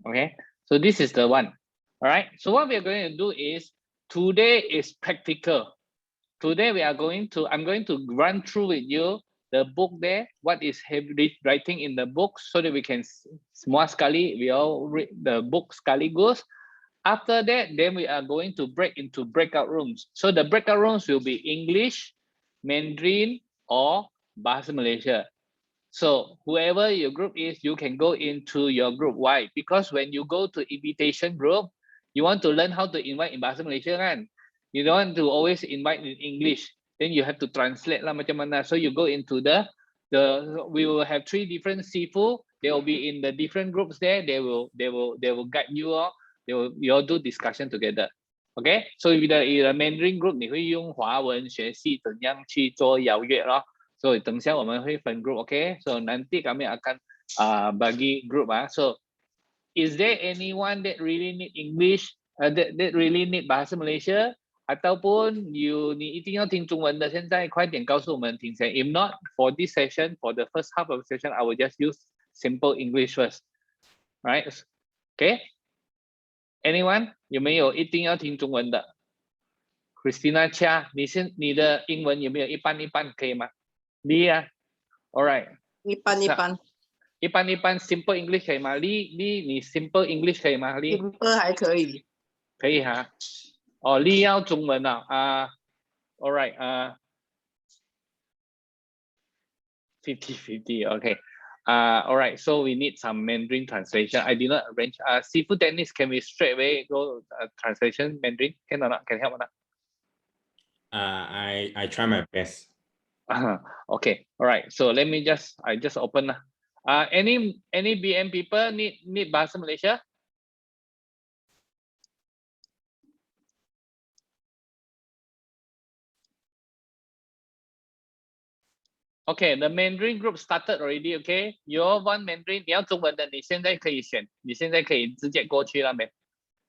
Okay, so this is the one. All right, so what we are going to do is today is practical. Today I'm going to run through with you the book there, what is writing in the book, so that we can semua sekali we all read the book sekaligus. After that, then we are going to break into breakout rooms. So the breakout rooms will be English, Mandarin, or Bahasa Malaysia. So whoever your group is, you can go into your group. Why? Because when you go to invitation group, you want to learn how to invite in Bahasa Malaysia kan? You don't want to always invite in English. Then you have to translate lah macam mana. So you go into we will have 3 different sifu. They will be in the different groups there. They will guide you all. You all do discussion together. Okay, so if the Mandarin group, 你会用华文学习怎样去做邀约咯。So 等下我们会分 group, okay? So nanti kami akan bagi group So is there anyone that really need English, that really need Bahasa Malaysia? Ataupun你一定要听中文的，现在快点告诉我们听先。If not, for this session, for the first half of the session, I will just use simple English first, right? Okay? Anyone? 有没有一定要听中文的 ？Christina Chia， 你的英文有没有一般一般可以吗？Lia, all right. 一般simple English 可以吗？你 simple English 可以吗？simple 还可以。可以哈。哦，你要中文啊all right 50-50 okay. All right, so we need some Mandarin translation. I did not arrange. Seafood Dennis, can we straight away go translation Mandarin? Can or not? Can help or not? I try my best. Okay, all right. So let me I just open. Any BM people need Bahasa Malaysia? Okay, the Mandarin group started already. Okay, you all want Mandarin? 你要中文的，你现在可以选，你现在可以直接过去那边，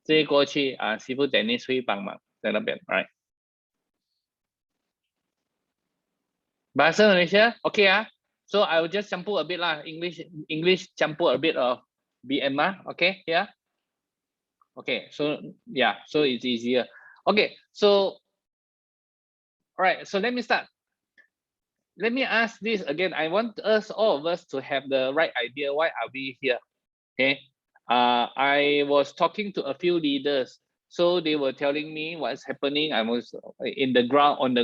直接过去师傅 Dennis 会帮忙在那边 ，right？ Bahasa Malaysia, okay So I will just campur a bit lah, English campur a bit of BM okay, yeah. Okay, so yeah, so it's easier. Okay, so all right, so let me start. Let me ask this again. I want all of us to have the right idea. Why are we here? Okay. I was talking to a few leaders. So they were telling me what's happening. I was on the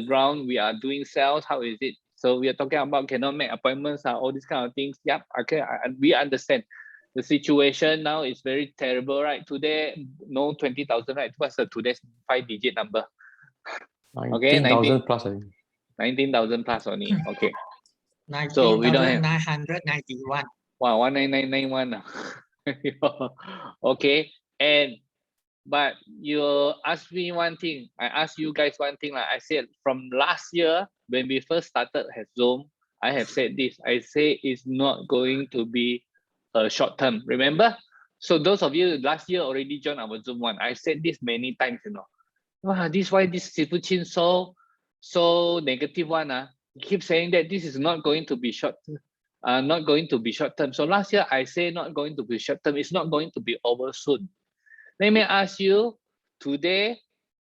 ground. We are doing sales. How is it? So we are talking about cannot make appointments, all these kind of things. Yep. Okay. We understand. The situation now is very terrible, right? Today, no 20,000, right? What's today's 5-digit number? 19,000 plus, I think. 19,000 plus only. Okay. So we don't have 991. Wow, 19991. Okay. But you asked me one thing. I asked you guys one thing. Like I said, from last year when we first started at Zoom, I have said this. I say it's not going to be a short term. Remember? So those of you last year already joined our Zoom one. I said this many times. This is why this Sifu Chin so negative one. He keeps saying that this is not going to be short term. So last year I say not going to be short term. It's not going to be over soon. Let me ask you, today,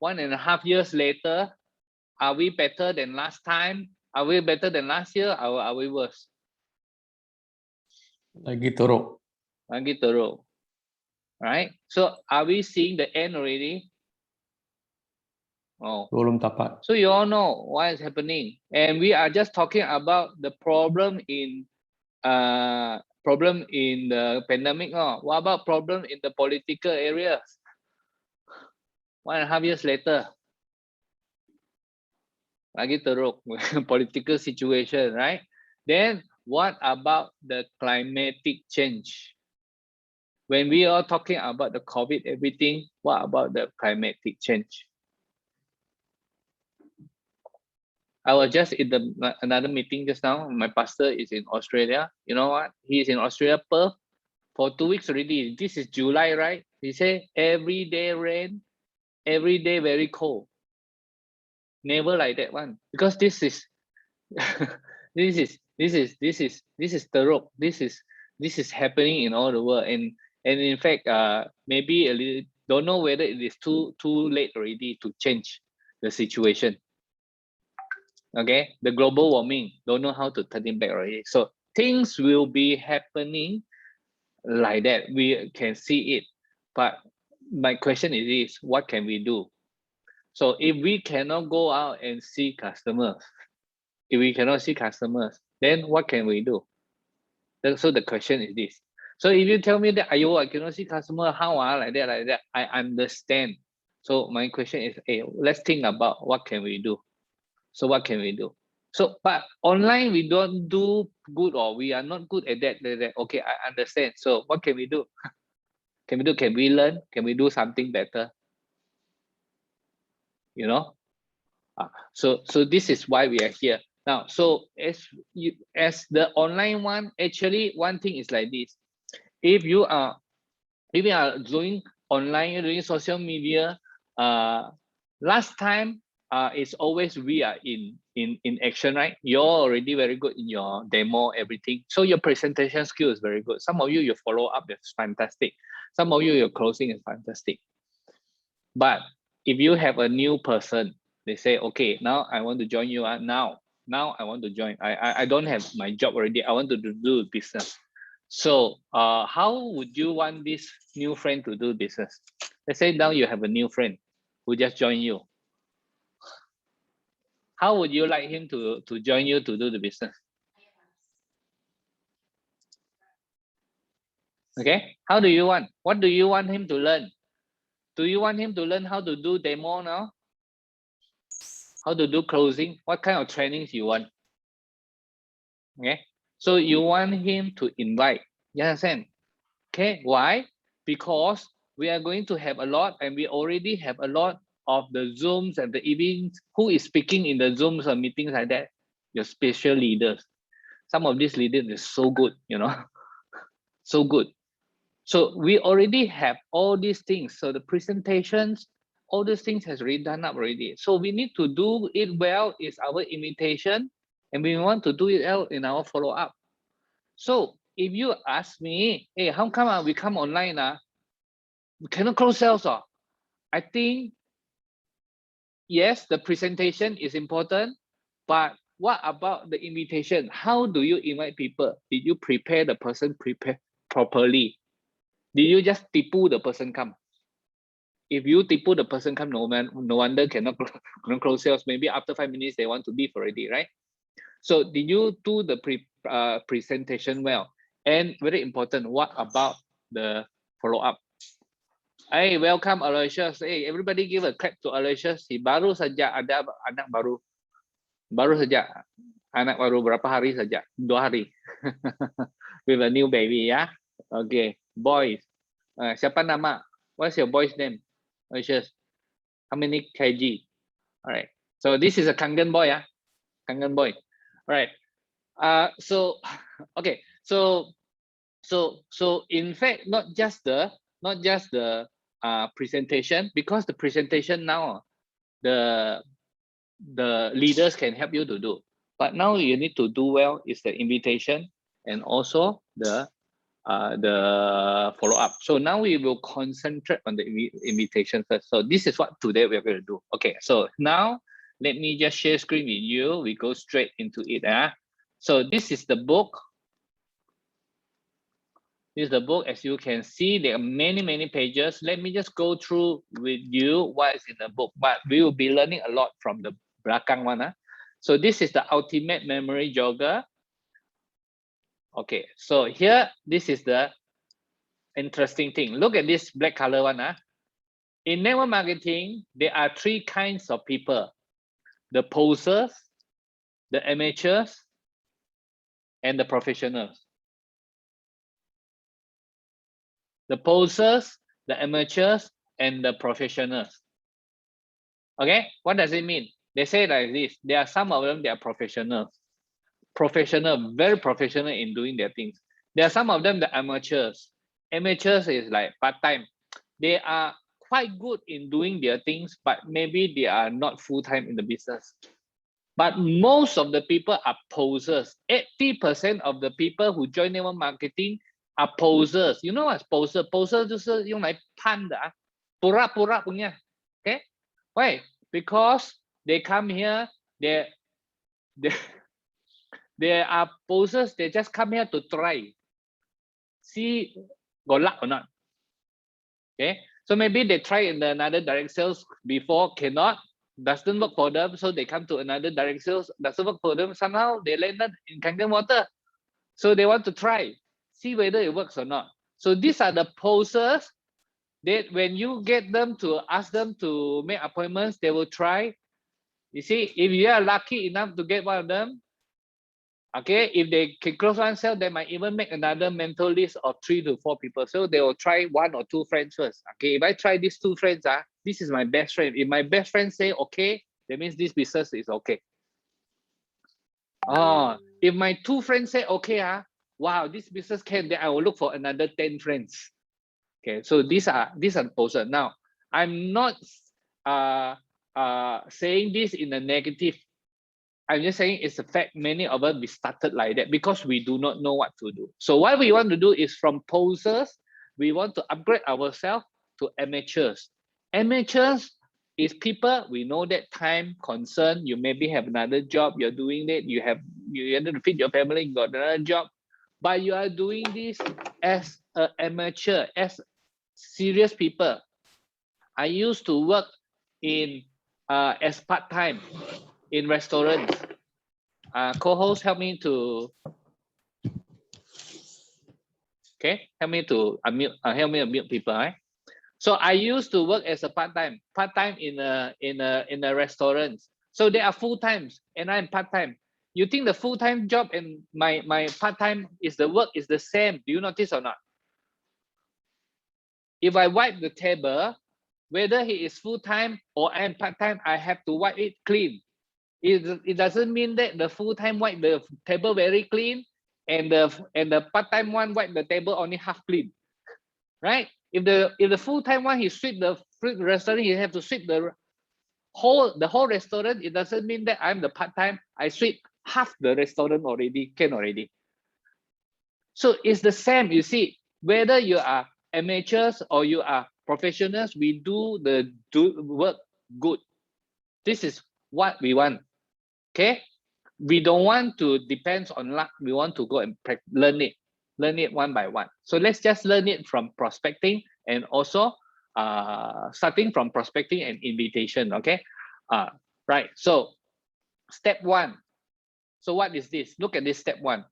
1.5 years later, are we better than last time? Are we better than last year? Or are we worse? Lagi teruk. Lagi teruk. Right? So are we seeing the end already? Oh, belum dapat. So you all know what is happening, and we are just talking about the problem in the pandemic. What about problem in the political areas? 1.5 years later, lagi teruk political situation, right? Then what about the climatic change? When we are talking about the COVID, everything, what about the climatic change? I was just in another meeting just now. My pastor is in Australia. You know what? He's in Australia, Perth, for 2 weeks already. This is July, right? He said every day rain, every day very cold. Never like that one, because this is this is teruk. This is happening in all the world, and And in fact, maybe a little, don't know whether it is too late already to change the situation. Okay, the global warming, don't know how to turn it back already. So things will be happening like that. We can see it. But my question is this, what can we do? So if we cannot go out and see customers, if we cannot see customers, then what can we do? So the question is this. So if you tell me that, ayo, I cannot see customer, how like that, I understand. So my question is, hey, let's think about what can we do. So what can we do? So, but online we don't do good, or we are not good at that. Okay, I understand. So what can we do? Can we learn? Can we do something better? You know? So this is why we are here now. So as the online one, actually one thing is like this. If you are doing online, doing social media, last time it's always we are in action, right? You're already very good in your demo, everything. So your presentation skill is very good. Some of you, your follow up is fantastic. Some of you, your closing is fantastic. But if you have a new person, they say, okay, now I want to join you. Now I want to join. I don't have my job already. I want to do business. So how would you want this new friend to do business? Let's say now you have a new friend who just joined you. How would you like him to join you to do the business? Okay, how do you want? What do you want him to learn? Do you want him to learn how to do demo now? How to do closing? What kind of trainings you want? Okay, so you want him to invite. You understand? Okay, why? Because we are going to have a lot, and we already have a lot of the Zooms and the events. Who is speaking in the Zooms or meetings like that? Your special leaders. Some of these leaders is so good, you know, so good. So we already have all these things. So the presentations, all these things has already done up already. So we need to do it well is our invitation, and we want to do it well in our follow-up. So if you ask me, hey, how come we come online? We cannot close sales. I think, yes, the presentation is important, but what about the invitation? How do you invite people? Did you prepare the person properly? Did you just tipu the person come? If you tipu the person come, no wonder cannot close sales. Maybe after 5 minutes they want to leave already, right? So did you do the presentation well? And very important, what about the follow-up? Hey, welcome Aloysius. Hey, everybody give a clap to Aloysius. Si baru saja ada anak baru saja, anak baru berapa hari saja, 2 hari. With a new baby, ya. Okay, boys. Siapa nama? What's your boy's name? Aloysius. How many kg? All right. So this is a Kangen boy, yeah. Kangen boy. All right. So okay. So in fact, not just the presentation, because the presentation now the leaders can help you to do, but now you need to do well is the invitation and also the follow-up. So now we will concentrate on the invitation first. So this is what today we're going to do. Okay, so now let me just share screen with you. We go straight into it. So this is the book. This is the book. As you can see, there are many pages. Let me just go through with you what is in the book, but we will be learning a lot from the belakang one. So this is the ultimate memory jogger. Okay, so here, this is the interesting thing. Look at this black color one. In network marketing, there are 3 kinds of people: the posers, the amateurs, and the professionals. The posers, the amateurs, and the professionals. Okay, what does it mean? They say like this: there are some of them, they are professionals. Very professional in doing their things. There are some of them, the amateurs. Amateurs is like part-time. They are quite good in doing their things, but maybe they are not full-time in the business. But most of the people are posers. 80% of the people who join network marketing, are posers. You know what's poser? Poser 就是用来攀的啊，pura pura punya. Okay, why? Because they come here, they are posers. They just come here to try, see got luck or not. Okay, so maybe they try in another direct sales before, cannot, doesn't work for them, so they come to another direct sales, doesn't work for them. Somehow they landed in Kangen Water, so they want to try, see whether it works or not. So these are the posers. That when you get them to ask them to make appointments, they will try. You see, if you are lucky enough to get one of them, okay, if they can close one sale, they might even make another mental list of 3 to 4 people. So they will try 1 or 2 friends first. Okay, if I try these 2 friends, this is my best friend. If my best friend say okay, that means this business is okay. Oh, if my 2 friends say okay, wow, this business can, then I will look for another 10 friends. Okay, so these are posers. Now, I'm not saying this in a negative. I'm just saying it's a fact. Many of us we started like that because we do not know what to do. So what we want to do is from posers, we want to upgrade ourselves to amateurs. Amateurs is people, we know that time concern. You maybe have another job, you're doing that, you have to feed your family, you got another job, but you are doing this as an amateur, as serious people. I used to work in as part-time in restaurants. Co-host, help me to help me to unmute people, right? So I used to work as a part-time in a restaurant. So they are full-times and I'm part-time. You think the full-time job and my part-time is the work is the same? Do you notice or not? If I wipe the table, whether he is full-time or I'm part-time, I have to wipe it clean. It doesn't mean that the full-time wipe the table very clean and the part-time one wipe the table only half clean, right? If the full-time one he sweep the restaurant, he have to sweep the whole restaurant. It doesn't mean that I'm the part-time, I sweep half the restaurant already, can already. So it's the same, you see, whether you are amateurs or you are professionals, we do the work good. This is what we want. Okay, we don't want to depend on luck. We want to go and learn it one by one. So let's just learn it from prospecting and also starting from prospecting and invitation. Okay, right. So step 1. So what is this? Look at this step 1.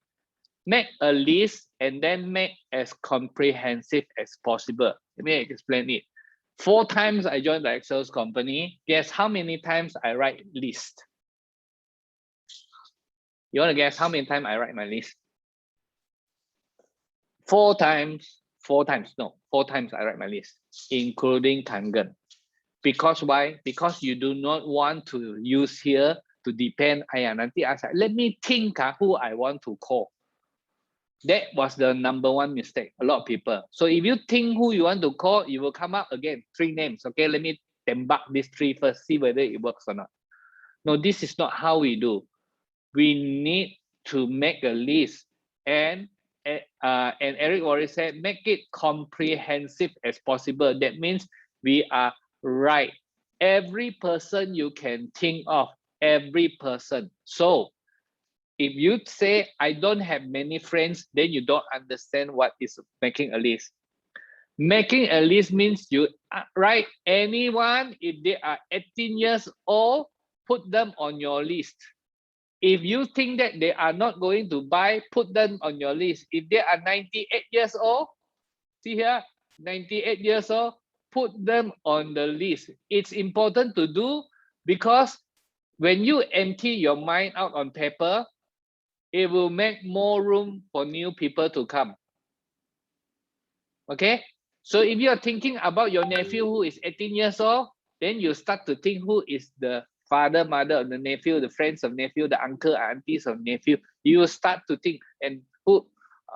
Make a list and then make as comprehensive as possible. Let me explain it. 4 times I joined the Excel company. Guess how many times I write list? You want to guess how many times I write my list? 4 times. 4 times. No, 4 times I write my list, including Kangen. Because why? Because you do not want to use here to depend. Nanti let me think who I want to call. That was the number 1 mistake. A lot of people. So if you think who you want to call, you will come up again 3 names. Okay, let me tembak these 3 first, see whether it works or not. No, this is not how we do. We need to make a list, and Eric already said, make it comprehensive as possible. That means we are right. Every person you can think of, every person. So if you say I don't have many friends, then you don't understand what is making a list. Making a list means you write anyone, if they are 18 years old, put them on your list. If you think that they are not going to buy, put them on your list. If they are 98 years old, see here, 98 years old, put them on the list. It's important to do because when you empty your mind out on paper, it will make more room for new people to come. Okay? So if you are thinking about your nephew who is 18 years old, then you start to think who is the father, mother of the nephew, the friends of nephew, the uncle, aunties of nephew. You will start to think and who.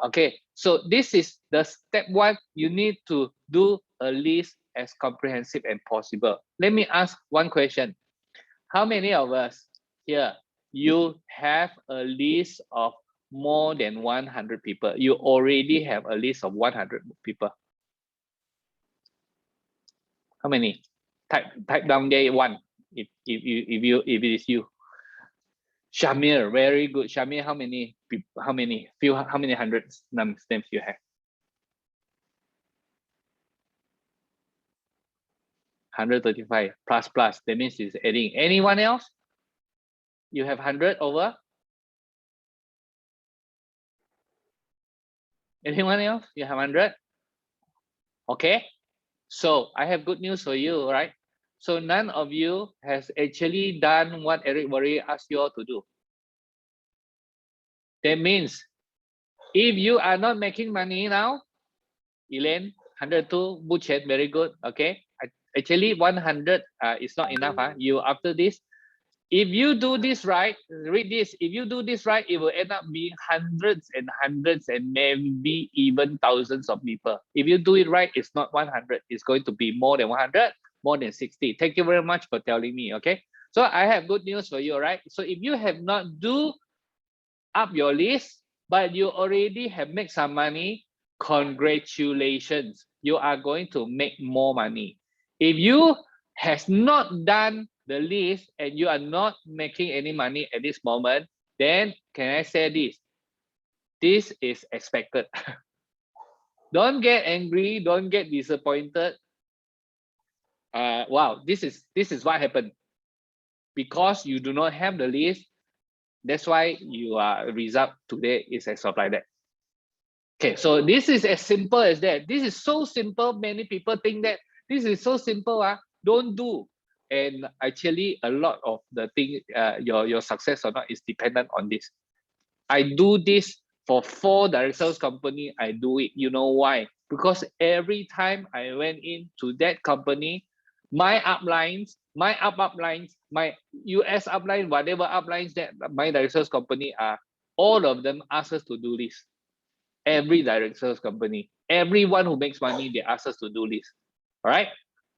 Okay, so this is the step 1. You need to do a list as comprehensive as possible. Let me ask one question. How many of us here, you have a list of more than 100 people. You already have a list of 100 people. How many? Type down there one. If it is you. Shamir, very good. Shamir, how many hundreds names you have? 135 plus. That means it's adding. Anyone else? You have 100 over? Anyone else? You have 100? Okay. So I have good news for you, right? So none of you has actually done what Eric Worre asked you all to do. That means if you are not making money now, Elaine, 102, Buchet, very good. Okay. Actually, 100 is not enough. You after this, if you do this right, read this. If you do this right, it will end up being hundreds and hundreds and maybe even thousands of people. If you do it right, it's not 100. It's going to be more than 100, more than 60. Thank you very much for telling me. Okay. So I have good news for you, right? So if you have not do up your list, but you already have made some money, congratulations. You are going to make more money. If you has not done the list and you are not making any money at this moment, then can I say this? This is expected. Don't get angry, don't get disappointed. Wow, this is what happened. Because you do not have the list, that's why your result today is as of like that. Okay, so this is as simple as that. This is so simple. Many people think that this is so simple. Don't do. And actually, a lot of the thing, your success or not is dependent on this. I do this for 4 direct sales company. I do it. You know why? Because every time I went into that company, my uplines, my uplines, my US upline, whatever uplines that my direct sales company are, all of them ask us to do this. Every direct sales company, everyone who makes money, they ask us to do this. All right.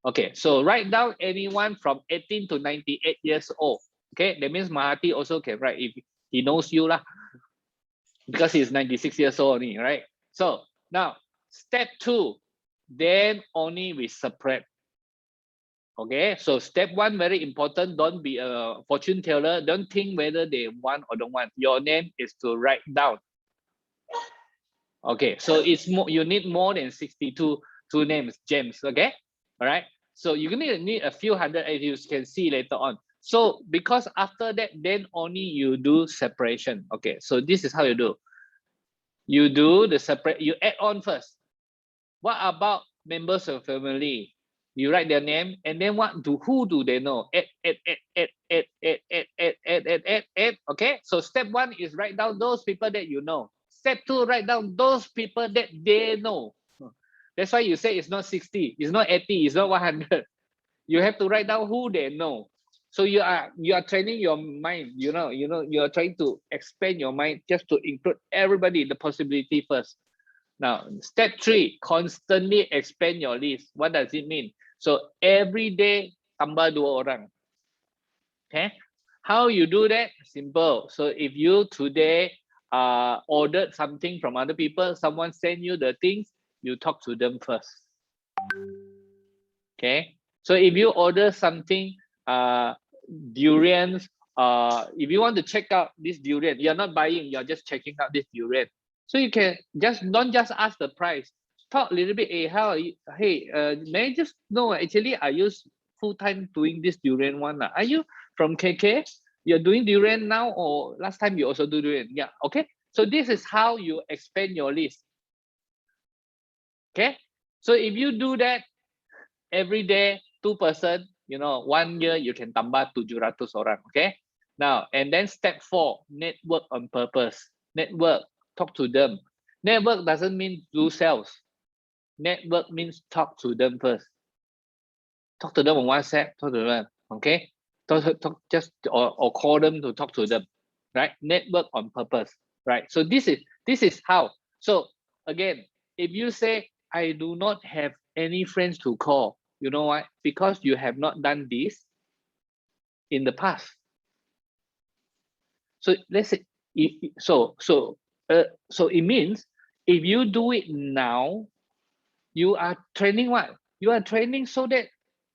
Okay. So write down anyone from 18 to 98 years old. Okay. That means Mahathir also can write if he knows you lah, because he's 96 years old only, right? So now step 2, then only we separate. Okay. So step 1, very important. Don't be a fortune teller. Don't think whether they want or don't want. Your name is to write down. Okay, so it's more, you need more than 62 names, James. Okay, all right. So you're gonna need a few hundred, as you can see later on. So because after that, then only you do separation. Okay, so this is how you do. You do the separate. You add on first. What about members of family? You write their name, and then who do they know? Add. Okay, so step 1 is write down those people that you know. Step 2, write down those people that they know. That's why you say it's not 60, it's not 80, it's not 100. You have to write down who they know. So you are training your mind. You are trying to expand your mind just to include everybody, the possibility first. Now, step 3, constantly expand your list. What does it mean? So every day tambah 2 orang. Okay, how you do that? Simple. So if you today ordered something from other people, someone send you the things, you talk to them first. Okay, so if you order something, durians, if you want to check out this durian, you're not buying, you're just checking out this durian. So you can don't just ask the price. Talk a little bit. May I just know, actually I use full-time doing this durian one. Are you from KK? You're doing durian now, or last time you also do durian? Yeah, okay. So this is how you expand your list. Okay, so if you do that every day, 2 person, 1 year you can tambah 700 orang. Okay, now and then step 4, network on purpose. Network, talk to them. Network doesn't mean do sales. Network means talk to them first. Talk to them on WhatsApp, talk to them, okay? Talk just or call them to talk to them, right? Network on purpose, right? So this is how. So again, if you say I do not have any friends to call, you know why? Because you have not done this in the past. So let's say So it means if you do it now, you are training what? You are training so that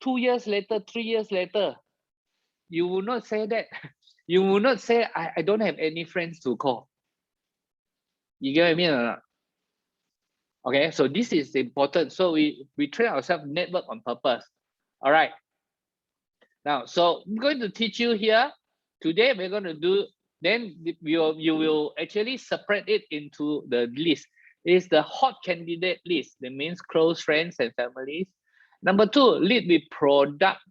2 years later, 3 years later, you will not say that. You will not say, I don't have any friends to call. You get what I mean or not? Okay, so this is important. So we train ourselves network on purpose. All right. Now, so I'm going to teach you here. Today we're going to do, then you will actually separate it into the list. It is the hot candidate list. That means close friends and families. Number 2, lead with product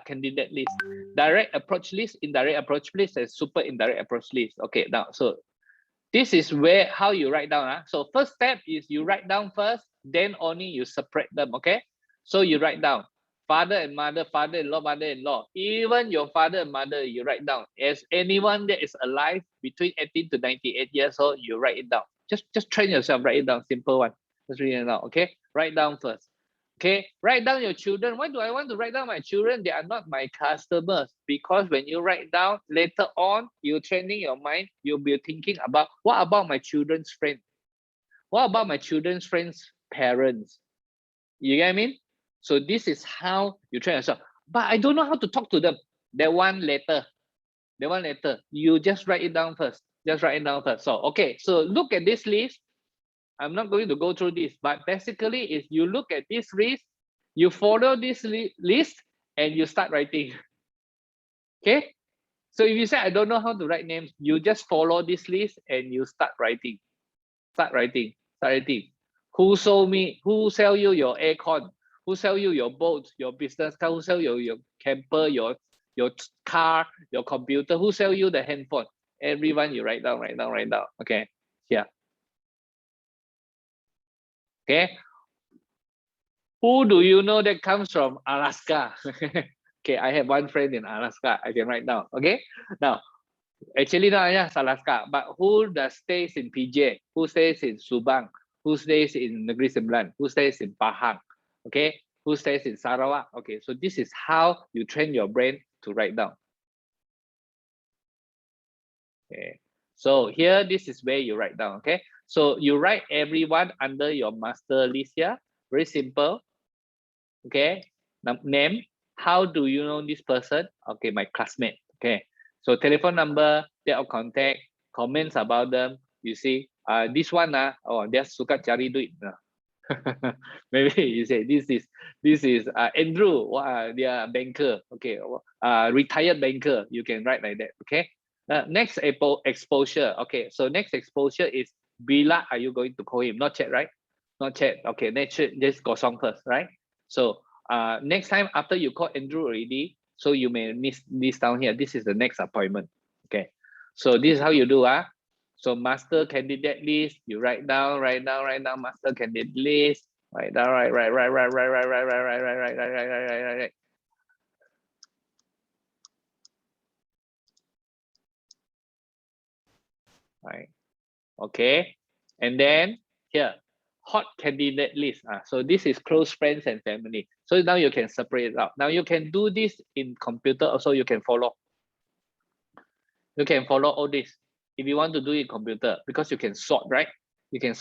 candidate list. Direct approach list, indirect approach list, and super indirect approach list. Okay, now, so this is where how you write down. So first step is you write down first, then only you separate them. Okay, so you write down father and mother, father-in-law, mother-in-law, even your father and mother, you write down. As anyone that is alive between 18 to 98 years old, you write it down. Just train yourself, write it down. Simple one. Just read it down. Okay, write down first. Okay, write down your children. Why do I want to write down my children? They are not my customers. Because when you write down later on, you're training your mind. You'll be thinking about, what about my children's friends? What about my children's friends' parents? You get what I mean? So this is how you train yourself. But I don't know how to talk to them. That one later. You just write it down first. Just write it down first. So, okay. So look at this list. I'm not going to go through this, but basically if you look at this list, you follow this list and you start writing. Okay. So if you say, I don't know how to write names, you just follow this list and you start writing. Start writing. Who sell you your aircon? Who sell you your boat, your business car? Who sell you your camper, your car, your computer? Who sell you the handphone? Everyone you write down. Okay. Yeah. Okay. Who do you know that comes from Alaska? Okay, I have one friend in Alaska. I can write down. Okay. Now, actually not just Alaska, but who does stays in PJ? Who stays in Subang? Who stays in Negeri Sembilan? Who stays in Pahang? Okay. Who stays in Sarawak? Okay. So this is how you train your brain to write down. Okay. So here, this is where you write down. Okay. So you write everyone under your master list here. Very simple. Okay. Name. How do you know this person? Okay, my classmate. Okay. So telephone number, date of contact, comments about them. You see, this one, oh, dia suka cari duit. Maybe you say this is Andrew. Dia banker. Okay. Retired banker. You can write like that. Okay. Next exposure. Okay. So next exposure is bila are you going to call him? Not chat, right? Not chat. Okay. Next just kosong first, right? So next time after you call Andrew already, so you may miss this down here. This is the next appointment. Okay. So this is how you do. So master candidate list, you write down master candidate list, write down, right. Right. Okay. And then here, hot candidate list. So this is close friends and family. So now you can separate it out. Now you can do this in computer also. You can follow. You can follow all this. If you want to do it in computer, because you can sort, right? You can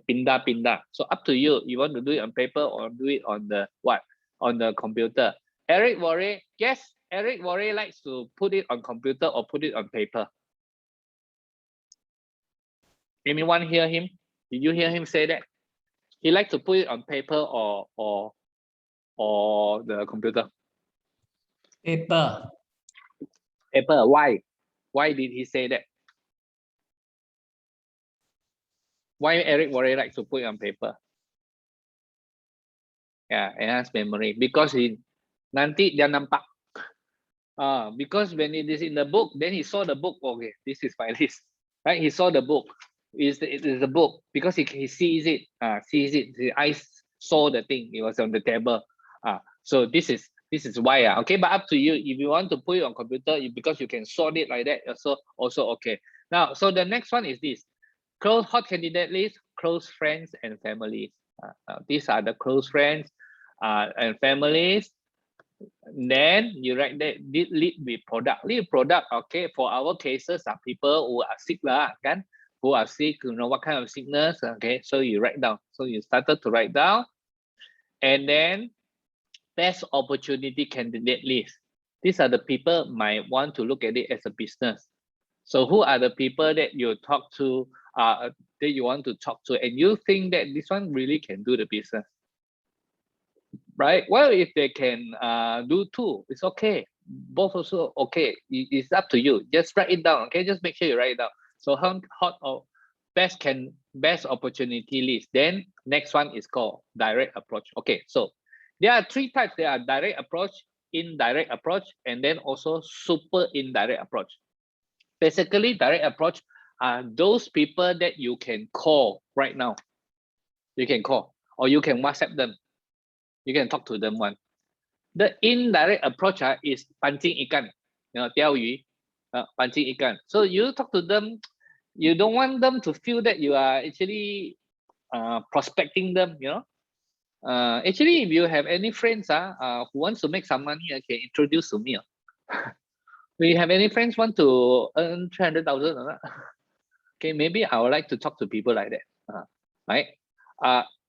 pindah. So up to you. You want to do it on paper or do it on the what? On the computer. Eric Worre, yes, Eric Worre likes to put it on computer or put it on paper. Anyone hear him? Did you hear him say that? He likes to put it on paper or the computer? Paper. Paper. Why? Why did he say that? Why Eric Worre likes to put it on paper? Yeah, enhanced memory. Because nanti dia nampak. Because when it is in the book, then he saw the book. Okay, this is my list. Right? He saw the book. It is the book because he sees it. His eyes saw the thing. It was on the table. So this is why. Okay, but up to you. If you want to put it on computer, because you can sort it like that, also okay. Now, so the next one is this: close hot candidate list, close friends and families. These are the close friends and families. Then you write that lead with product. Lead product, okay, for our cases are people who are sick lah, kan? Who are sick, you know what kind of sickness, okay? So you write down. So you started to write down, and then best opportunity candidate list. These are the people might want to look at it as a business. So who are the people that you talk to, that you want to talk to, and you think that this one really can do the business, right? Well, if they can do two, it's okay. Both also okay. It's up to you. Just write it down, okay? Just make sure you write it down. So hot or best opportunity list. Then next one is called direct approach. Okay, so there are three types. There are direct approach, indirect approach, and then also super indirect approach. Basically, direct approach are those people that you can call right now. You can call, or you can WhatsApp them. You can talk to them one. The indirect approach is pancing ikan, you know, 钓鱼, pancing ikan. So you talk to them, you don't want them to feel that you are actually prospecting them, you know. Actually, if you have any friends who wants to make some money, okay, introduce to me. We have any friends want to earn 300,000 or not? Okay, maybe I would like to talk to people like that, right?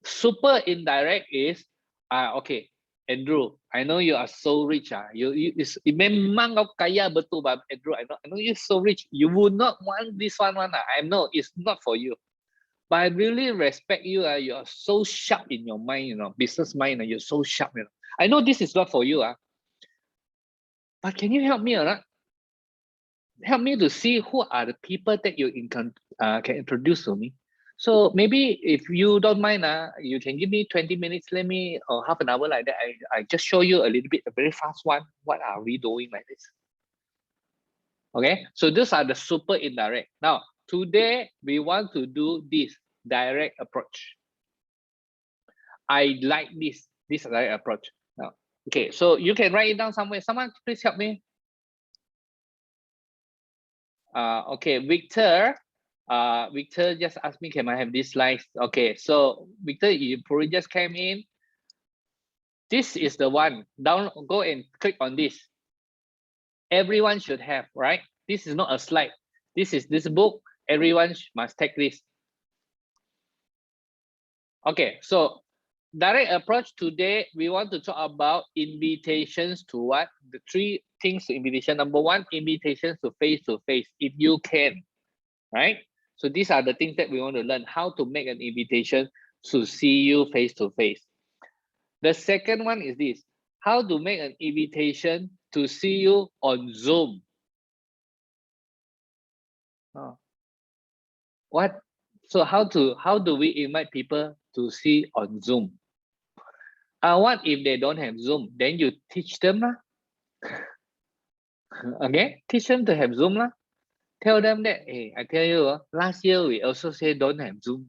Super indirect is, okay, Andrew, I know you are so rich. You memang kau kaya betul, but Andrew, I know you're so rich. You would not want this one. I know it's not for you. But I really respect you. You are so sharp in your mind, you know, business mind. You're so sharp, you know. I know this is not for you. But can you help me or not? Help me to see who are the people that you can introduce to me. So maybe if you don't mind, you can give me 20 minutes, let me, or half an hour like that. I just show you a little bit, a very fast one. What are we doing like this? Okay, so these are the super indirect. Now, today we want to do this direct approach. I like this direct approach. Now, okay, so you can write it down somewhere. Someone please help me. Okay, Victor. Victor just asked me, can I have this slide? Okay, so Victor, you probably just came in. This is the one. Go and click on this. Everyone should have, right? This is not a slide. This is this book. Everyone must take this. Okay, so direct approach today, we want to talk about invitations to what? The three things to invitation. Number one, invitations to face, if you can, right? So these are the things that we want to learn, how to make an invitation to see you face to face. The second one is this, how to make an invitation to see you on Zoom. What? So how do we invite people to see on Zoom? What if they don't have Zoom? Then you teach them lah. Okay, teach them to have Zoom lah. Tell them that, hey, I tell you, last year we also say don't have Zoom.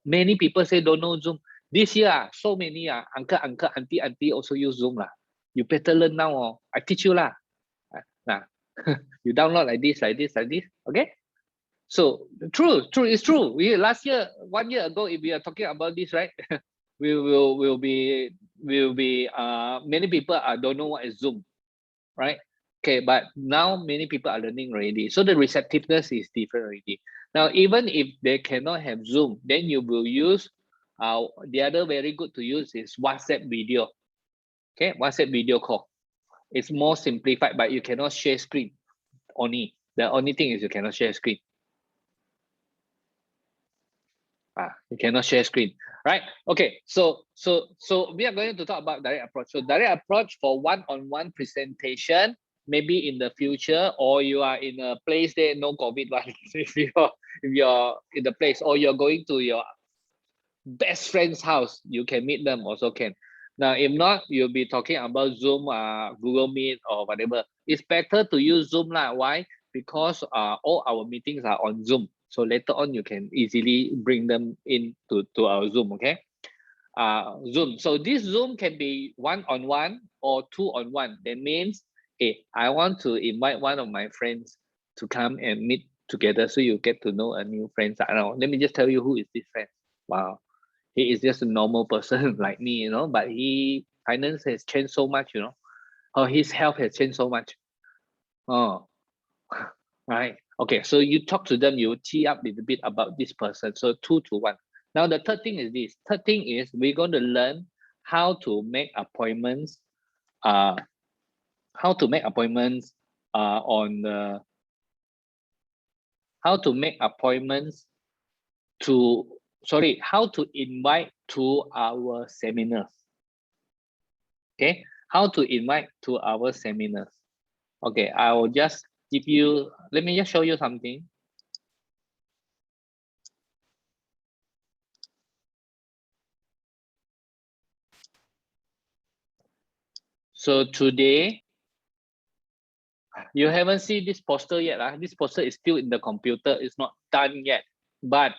Many people say don't know Zoom. This year, so many uncle, auntie also use Zoom lah. You better learn now. I teach you lah. You download like this. Okay. So true, it's true. Last year, 1 year ago, if we are talking about this, right? will be many people don't know what is Zoom, right? Okay, but now many people are learning already. So the receptiveness is different already. Now, even if they cannot have Zoom, then you will use, the other very good to use is WhatsApp video. Okay, WhatsApp video call. It's more simplified, but you cannot share screen only. The only thing is you cannot share screen. You cannot share screen, right? Okay, so we are going to talk about direct approach. So direct approach for one-on-one presentation, maybe in the future, or you are in a place there, no COVID, if you're in the place, or you're going to your best friend's house, you can meet them also can. Now, if not, you'll be talking about Zoom, Google Meet, or whatever. It's better to use Zoom lah. Why? Because all our meetings are on Zoom. So later on, you can easily bring them in to our Zoom, okay? Zoom. So this Zoom can be one-on-one or two-on-one. That means, hey, I want to invite one of my friends to come and meet together, so you get to know a new friend. I don't know. Let me just tell you who is this friend. Wow, he is just a normal person like me, you know. But finance has changed so much, you know. how his health has changed so much. Oh, right. Okay, so you talk to them, you tee up a little bit about this person. So 2 to 1. Now the third thing is this. Third thing is we're going to learn how to make appointments. How to make appointments on the how to make appointments to how to invite to our seminars. Okay, how to invite to our seminars. Okay, I will just give you, let me just show you something. So today, you haven't seen this poster yet. This poster is still in the computer. It's not done yet. But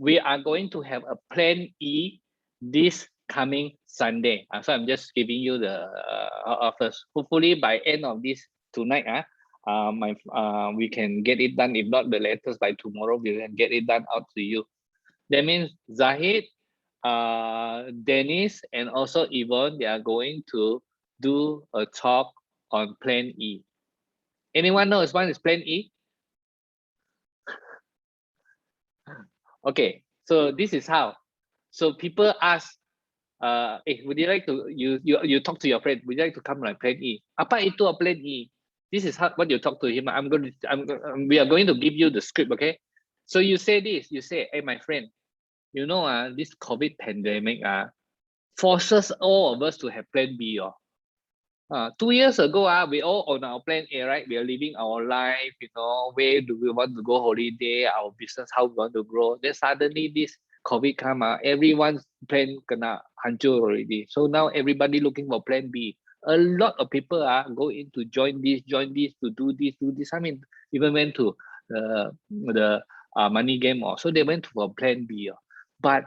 we are going to have a plan E this coming Sunday. So I'm just giving you the first. Hopefully by end of this tonight, we can get it done. If not, the latest by tomorrow, we can get it done out to you. That means Zahid, Dennis, and also Yvonne, they are going to do a talk on plan E. Anyone knows one is plan E? Okay, so this is how. So people ask, hey, would you like to, you talk to your friend, would you like to come like plan E? Apa itu a plan E? This is how, what you talk to him. We are going to give you the script, okay? So you say this, you say, hey, my friend, you know, this COVID pandemic forces all of us to have plan B. 2 years ago, we all on our plan A, right? We are living our life, you know, where do we want to go holiday, our business, how we want to grow. Then suddenly this COVID come, everyone's plan kena hancur already. So now everybody looking for plan B. A lot of people go in to join this, to do this. I mean, even went to the money game also, they went for plan B. But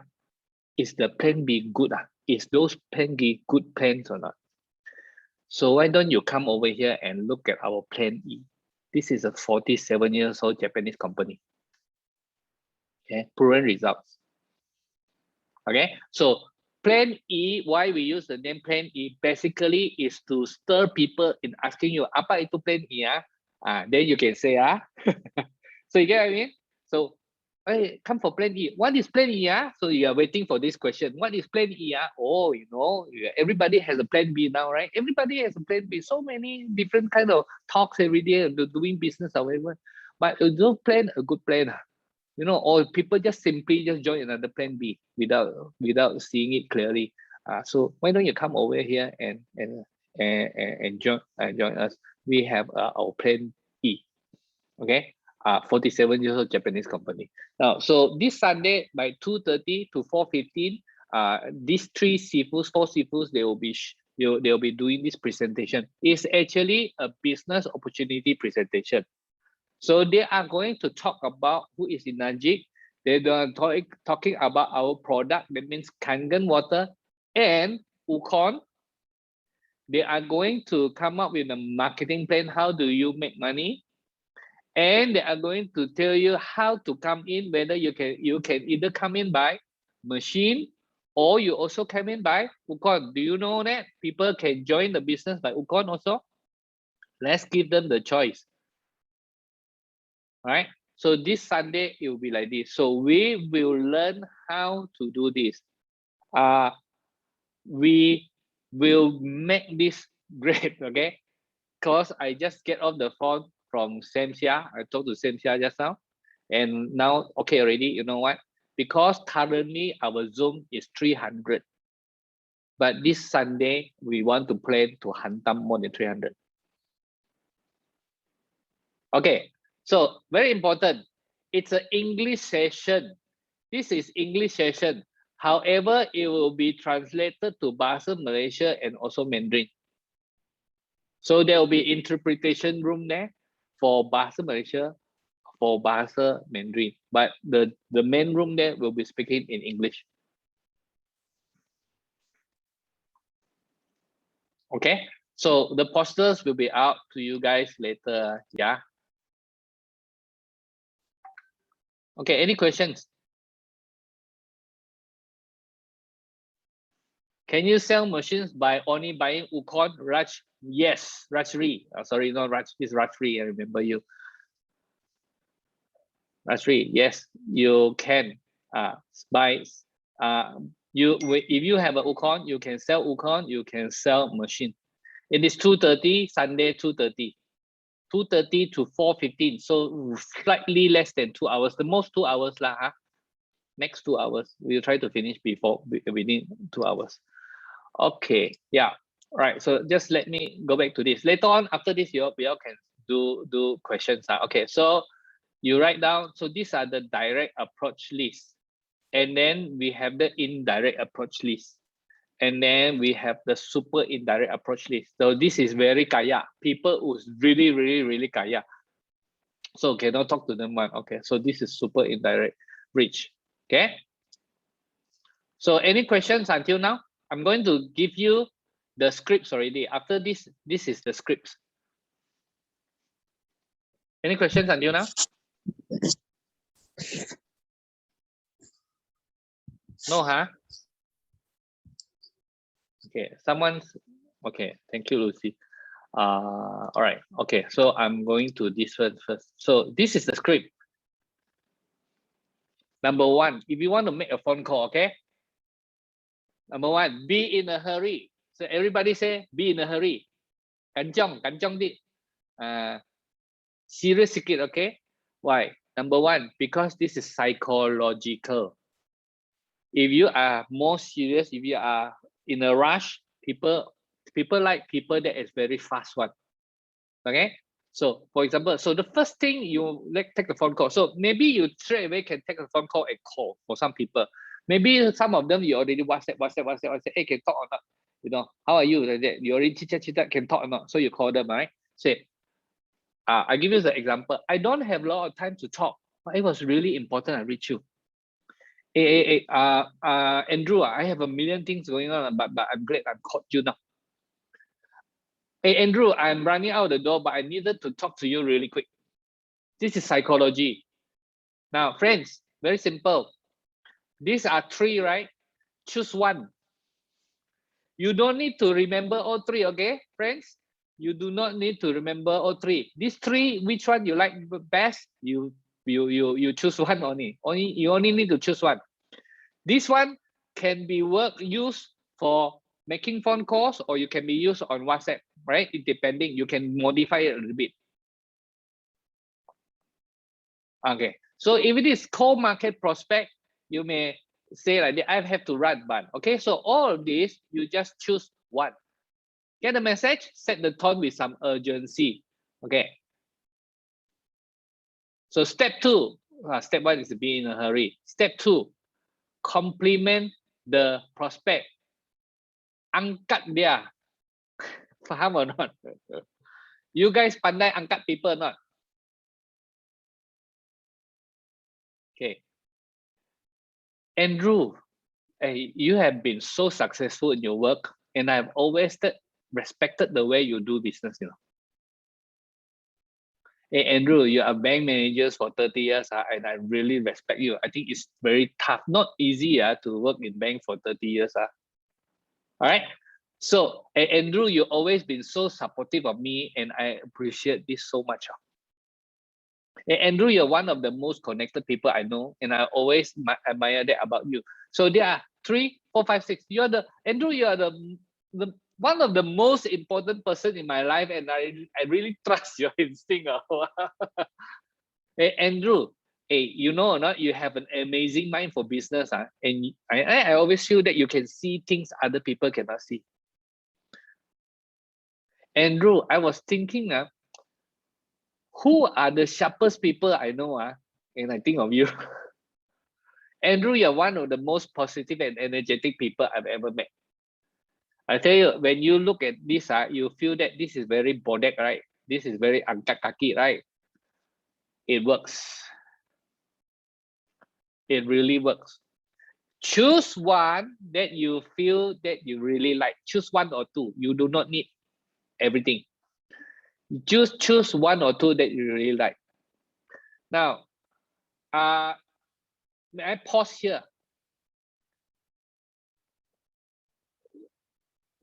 is the plan B good? Is those plan B good plans or not? So why don't you come over here and look at our plan E? This is a 47 years old Japanese company. Okay, proven results. Okay, so plan E, why we use the name plan E, basically is to stir people in asking you, apa itu plan E? Then you can say, So you get what I mean? So, hey, come for plan E. What is plan E? So you are waiting for this question. What is plan E? Oh, you know, everybody has a plan B now, right? Everybody has a plan B. So many different kind of talks every day, doing business or whatever. But you don't plan a good plan. You know, or people just simply just join another plan B without seeing it clearly. So why don't you come over here and join us? We have our plan E. Okay. 47 years old Japanese company. Now, so this Sunday by 2:30 to 4:15, these four seafoods, they will be doing this presentation. It's actually a business opportunity presentation. So they are going to talk about who is in Najik. They are talking about our product, that means Kangen water and Ukon. They are going to come up with a marketing plan. How do you make money? And they are going to tell you how to come in, whether you can either come in by machine or you also come in by Ukon. Do you know that people can join the business by Ukon also? Let's give them the choice. All right. So this Sunday it will be like this. So we will learn how to do this. We will make this great, okay? Because I just get off the phone from Sam Xia. I talked to Sam Xia just now. And now, okay, already, you know what? Because currently our Zoom is 300. But this Sunday, we want to plan to hantam more than 300. Okay, so very important. It's an English session. This is English session. However, it will be translated to Bahasa Malaysia and also Mandarin. So there will be interpretation room there for Bahasa Malaysia, for Bahasa Mandarin. But the main room there will be speaking in English. Okay, so the posters will be out to you guys later. Yeah. Okay, any questions? Can you sell machines by only buying Ukon? Raj, yes. Rajri, sorry, not Raj, it's Rajri, I remember you. Rajri, yes, you can buy. If you have a Ukon, you can sell Ukon, you can sell machine. It is 2:30, Sunday 2:30. 2:30 to 4:15, so slightly less than 2 hours. The most 2 hours lah. Huh? Next 2 hours, we'll try to finish before within 2 hours. Okay, yeah, right. So just let me go back to this. Later on, after this, you all can do questions. Okay, so you write down. So these are the direct approach list, and then we have the indirect approach list. And then we have the super indirect approach list. So this is very kaya. People who's really, really, really kaya. So cannot talk to them one. Okay, so this is super indirect reach. Okay. So any questions until now? I'm going to give you the scripts already. After this, this is the scripts. Any questions until now? No, huh? Okay, someone's okay. Thank you, Lucy. All right. Okay, so I'm going to this one first. So this is the script. Number one, if you want to make a phone call, okay. Number one, be in a hurry. So everybody say, be in a hurry. Kanjong di. Serious sikit, okay. Why? Number one, because this is psychological. If you are more serious, if you are in a rush, people like people that is very fast one. Okay. So for example, so the first thing you take the phone call. So maybe you straight away can take a phone call and call for some people. Maybe some of them you already WhatsApp. Hey, can talk or not? You know, how are you? Like that. You already chit-chat, can talk or not? So you call them, right? Say, I give you the example. I don't have a lot of time to talk, but it was really important I reach you. Hey, Andrew, I have a million things going on, but I'm glad I caught you now. Hey, Andrew, I'm running out the door, but I needed to talk to you really quick. This is psychology. Now, friends, very simple. These are three, right? Choose one. You don't need to remember all three, okay, friends? You do not need to remember all three. These three, which one you like best? You choose one only. You only need to choose one. This one can be used for making phone calls, or you can be used on WhatsApp, right? It depending. You can modify it a little bit. Okay. So if it is cold market prospect, you may say like that, I have to run, but okay. So all of this, you just choose one. Get the message, set the tone with some urgency. Okay. So step two, step one is to be in a hurry. Step two, compliment the prospect. Angkat dia. Faham or not? You guys pandai angkat people or not? Okay. Andrew, you have been so successful in your work, and I've always respected the way you do business, you know. Hey, Andrew, you are bank managers for 30 years, and I really respect you. I think it's very tough, not easy to work in bank for 30 years. All right. So, Andrew, you've always been so supportive of me, and I appreciate this so much. Andrew, you're one of the most connected people I know, and I always admire that about you. So there are 3, 4, 5, 6. Andrew, you are the one of the most important person in my life, and I really trust your instinct. Hey, Andrew, hey, you know or not, you have an amazing mind for business, and I always feel that you can see things other people cannot see. Andrew, I was thinking, who are the sharpest people I know, and I think of you. Andrew, you're one of the most positive and energetic people I've ever met. I tell you, when you look at this, you feel that this is very bodek, right? This is very angkat kaki, right? It works. It really works. Choose one that you feel that you really like. Choose one or two. You do not need everything. Just choose one or two that you really like. Now, may I pause here?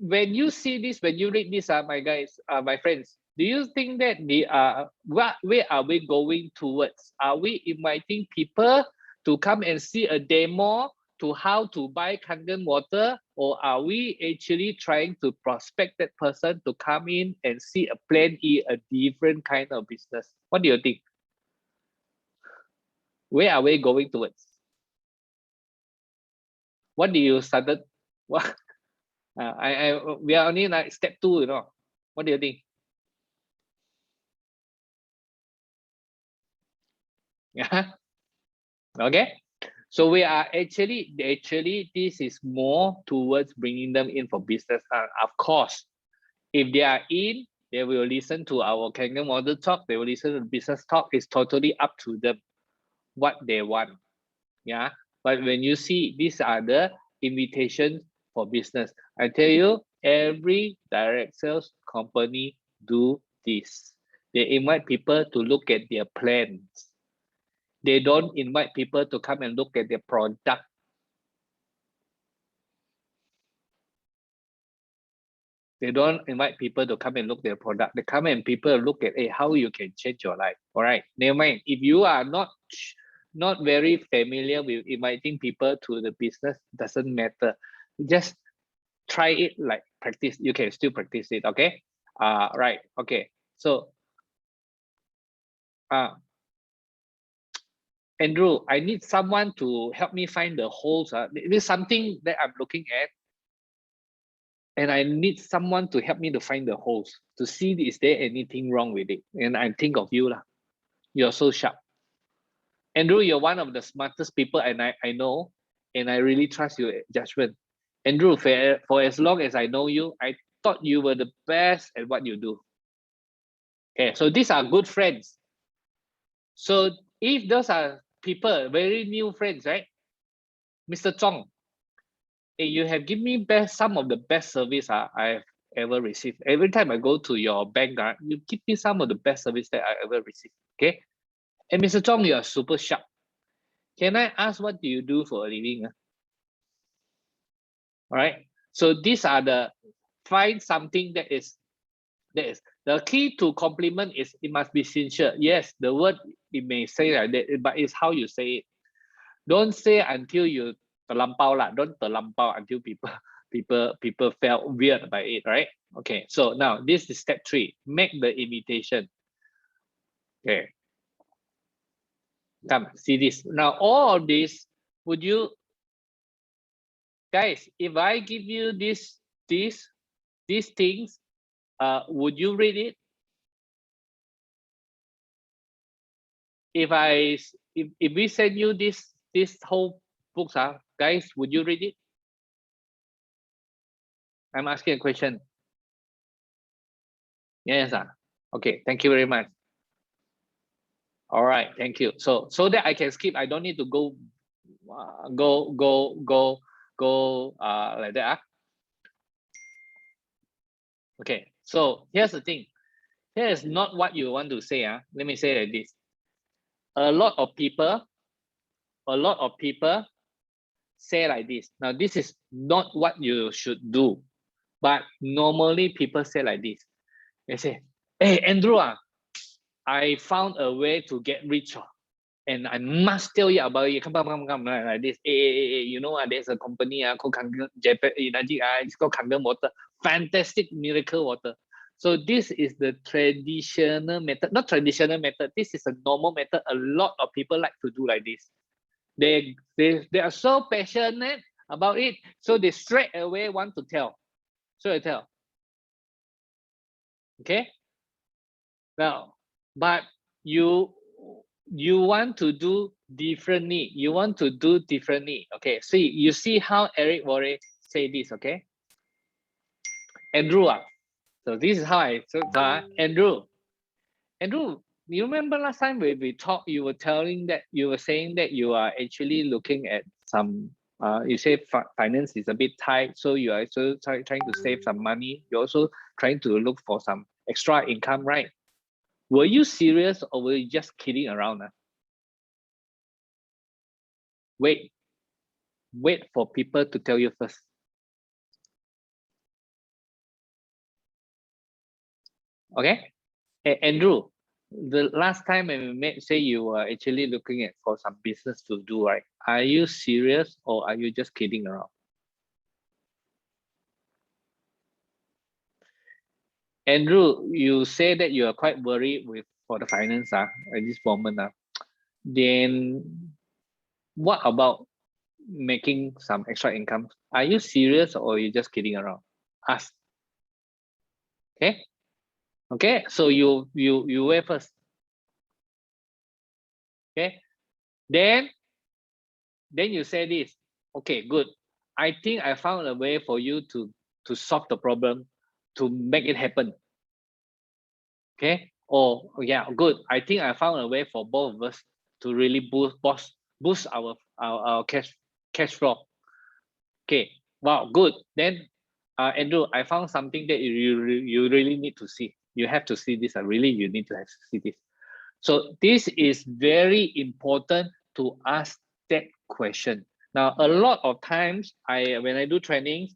when you see this, when you read this, my guys, my friends, do you think that where are we going towards? Are we inviting people to come and see a demo to how to buy Kangen water, or are we actually trying to prospect that person to come in and see a plan E, a different kind of business? What do you think? Where are we going towards? What do you started? What? We are only like step 2, you know. What do you think? Yeah. Okay. So we are actually this is more towards bringing them in for business. Of course, if they are in, they will listen to our Kangen model talk. They will listen to the business talk. It's totally up to them what they want. Yeah. But when you see these are the invitations for business, I tell you, every direct sales company do this. They invite people to look at their plans. They don't invite people to come and look at their product. They don't invite people to come and look at their product. They come and people look at, hey, how you can change your life. All right, never mind. If you are not very familiar with inviting people to the business, doesn't matter. Just try it, like practice. You can still practice it. Okay. Right. Okay. So, Andrew, I need someone to help me find the holes. This is something that I'm looking at, and I need someone to help me to find the holes, to see is there anything wrong with it. And I think of you, lah. You're so sharp. Andrew, you're one of the smartest people, and I know, and I really trust your judgment. Andrew, for as long as I know you, I thought you were the best at what you do. Okay, so these are good friends. So if those are people, very new friends, right? Mr. Chong, hey, you have given me some of the best service I've ever received. Every time I go to your bank, you give me some of the best service that I ever received. Okay. And Mr. Chong, you are super sharp. Can I ask what do you do for a living? All right. So these are the find something that is the key to compliment is it must be sincere. Yes, the word it may say like that, but it's how you say it. Don't say until you terlampau lah. Don't terlampau until people felt weird by it, right? Okay, so now this is step 3. Make the invitation. Okay. Come see this. Now all of this, would you guys, if I give you these things, would you read it? If we send you this whole books, guys, would you read it? I'm asking a question. Yes, okay, thank you very much. All right, thank you. So that I can skip, I don't need to go like that. Okay, so here's the thing. Here is not what you want to say. Let me say like this. A lot of people say like this. Now, this is not what you should do, but normally people say like this. They say, hey, Andrew, I found a way to get rich, and I must tell you about it. Come like this. Hey, you know, there's a company called Kangen, Japan, it's called Kangen Water. Fantastic miracle water. So this is the traditional method, not traditional method. This is a normal method. A lot of people like to do like this. They are so passionate about it, so they straight away want to tell. So I tell. Okay. Now, but you want to do differently. You want to do differently. Okay. See, you see how Eric Worre say this. Okay. Andrew, so this is how I so Andrew, you remember last time when we talked, you were saying that you are actually looking at some you say finance is a bit tight, so you are also trying to save some money. You're also trying to look for some extra income, right? Were you serious or were you just kidding around? Wait for people to tell you first. Okay. Andrew, the last time when we met, say you were actually looking at for some business to do, right? Are you serious or are you just kidding around? Andrew, you say that you are quite worried for the finance at this moment. Then what about making some extra income? Are you serious or are you just kidding around? Ask. Okay. Okay. So you wait first. Okay. Then you say this. Okay, good. I think I found a way for you to solve the problem, to make it happen. Okay. Oh yeah, good. I think I found a way for both of us to really boost our cash flow. Okay. Wow, good. Then Andrew, I found something that you really need to see. You have to see this. Really, you need to have to see this. So this is very important to ask that question. Now, a lot of times, when I do trainings,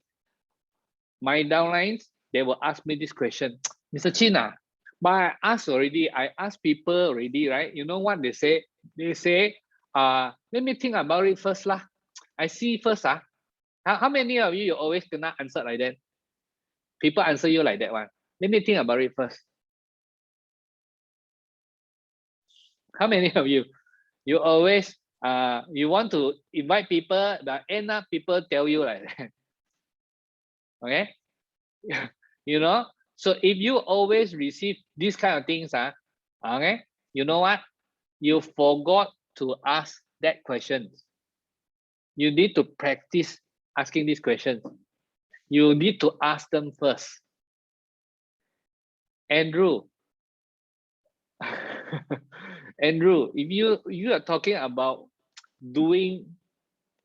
my downlines, they will ask me this question, Mr. China, but I asked people already, right? You know what they say? They say, let me think about it first lah. I see first. How many of you always gonna answer like that? People answer you like that one. Let me think about it first. How many of you? You always you want to invite people, but end up people tell you like that. Okay. You know, so if you always receive these kind of things, okay, you know what? You forgot to ask that question. You need to practice asking these questions. You need to ask them first. Andrew, Andrew, if you are talking about giving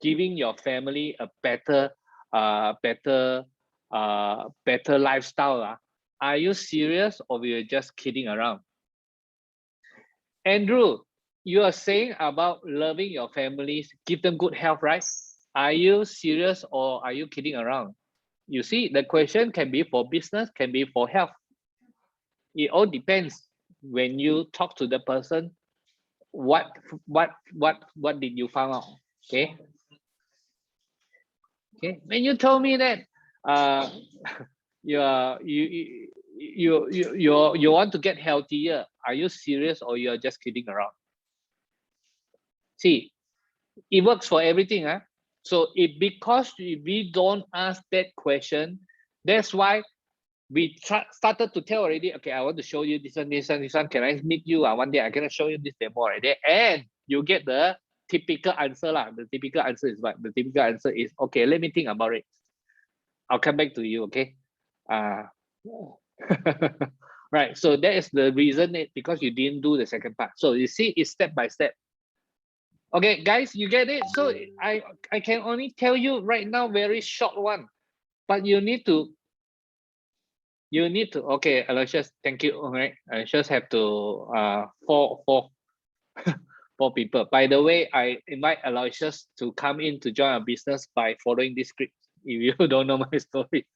your family a better lifestyle, are you serious or you're just kidding around? Andrew, you are saying about loving your families, give them good health, right? Are you serious or are you kidding around? You see, the question can be for business, can be for health. It all depends when you talk to the person. What did you find out? Okay. Okay. When you told me that you want to get healthier, are you serious or you're just kidding around? See, it works for everything. So because we don't ask that question, that's why we started to tell already, okay, I want to show you this one. Can I meet you? One day I can show you this demo already. And you get the typical answer. The typical answer is what? The typical answer is, okay, let me think about it. I'll come back to you, okay? Right, so that is the reason because you didn't do the second part. So you see, it's step by step. Okay, guys, you get it? So I can only tell you right now, very short one, but you need to, okay, Aloysius, thank you. All right, Aloysius have to, four people. By the way, I invite Aloysius to come in to join our business by following this script. If you don't know my story,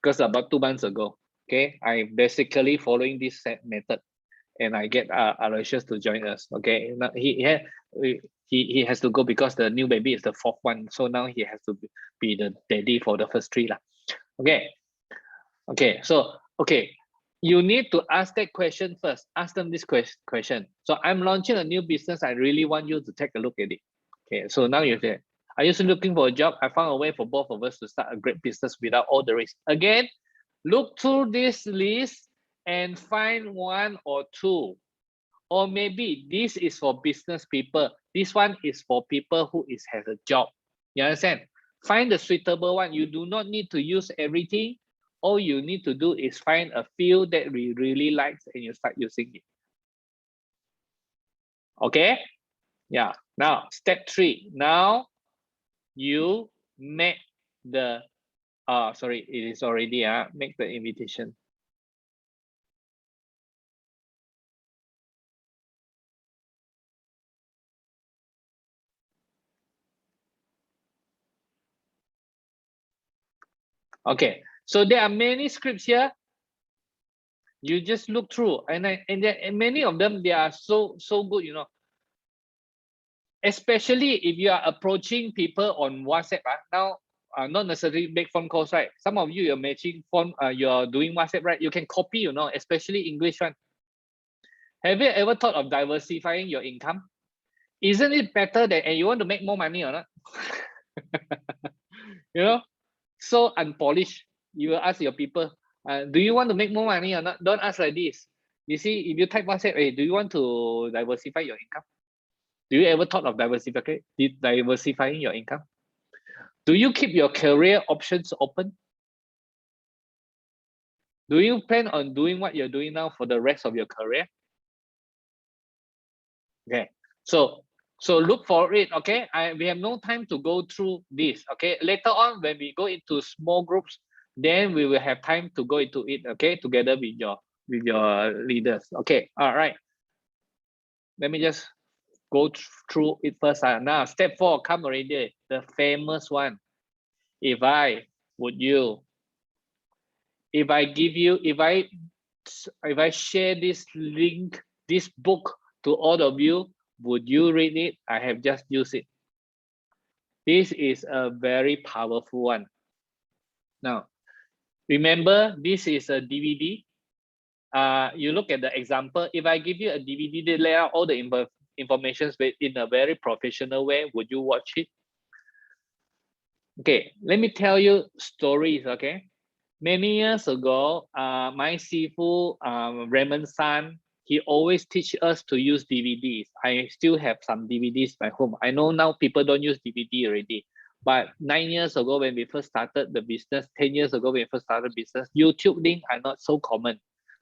because about 2 months ago, okay, I'm basically following this method, and I get Aloysius to join us. Okay, now he has to go because the new baby is the 4th one, so now he has to be the daddy for the first 3 lah. Okay, so okay, you need to ask that question first. Ask them this question. So I'm launching a new business. I really want you to take a look at it. Okay, so now you say, are you still looking for a job? I found a way for both of us to start a great business without all the risk. Again, look through this list and find 1 or 2. Or maybe this is for business people. This one is for people who has a job. You understand? Find the suitable one. You do not need to use everything. All you need to do is find a few that we really like and you start using it. Okay? Yeah. Now, step 3. Now, you make the, sorry, it is already, make the invitation. Okay, so there are many scripts here. You just look through, and many of them, they are so good, you know. Especially if you are approaching people on WhatsApp. Now, not necessarily make phone calls, right? Some of you, you're making phone, you're doing WhatsApp, right? You can copy, you know, especially English one. Have you ever thought of diversifying your income? Isn't it better that, and you want to make more money or not? You know, so unpolished. You will ask your people, do you want to make more money or not? Don't ask like this. You see, if you type WhatsApp, hey, do you want to diversify your income? Do you ever thought of diversifying your income? Do you keep your career options open? Do you plan on doing what you're doing now for the rest of your career? Okay, so look for it. Okay, we have no time to go through this. Okay, later on when we go into small groups, then we will have time to go into it. Okay, together with your leaders. Okay, all right. Let me just go through it first. Now, step 4 come already. The famous one. If I share this link, this book to all of you, would you read it? I have just used it. This is a very powerful one. Now, remember, this is a DVD. You look at the example. If I give you a DVD, they lay out all the information in a very professional way. Would you watch it? Okay, let me tell you stories. Okay, many years ago, my sifu, Raymond San, he always teach us to use DVDs. I still have some DVDs at home. I know now people don't use DVD already, but 9 years ago when we first started the business, 10 years ago when we first started business, YouTube link are not so common.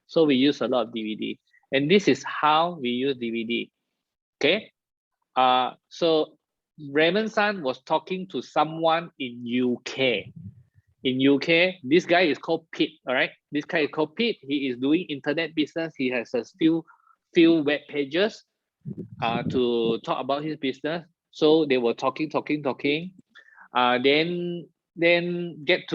So we use a lot of DVD. And this is how we use DVD. Okay. So Raymond San was talking to someone in UK. In UK, this guy is called Pete. All right, this guy is called Pete. He is doing internet business. He has a few web pages to talk about his business. So they were talking. Then get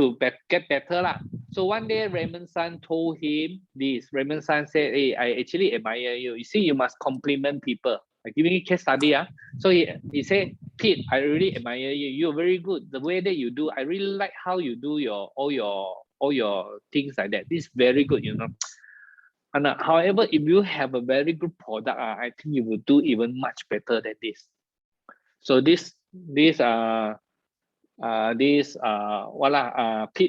better lah. So one day Raymond San told him this. Raymond San said, "Hey, I actually admire you. You see, you must compliment people." Like giving a case study. So he said, "Pete, I really admire you. You're very good. The way that you do, I really like how you do all your things like that. This is very good, you know." And however, if you have a very good product, I think you will do even much better than this. So Pete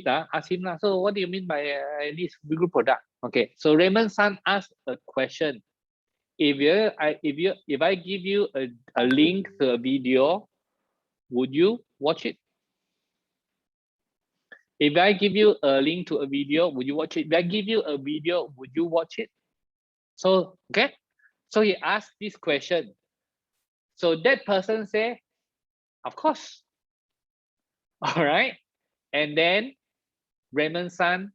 asked him lah. So what do you mean by this good product? Okay, so Raymond San asked a question. If I give you a link to a video, would you watch it? If I give you a link to a video, would you watch it? If I give you a video, would you watch it? So okay, so he asked this question. So that person say, of course. All right, and then Raymond San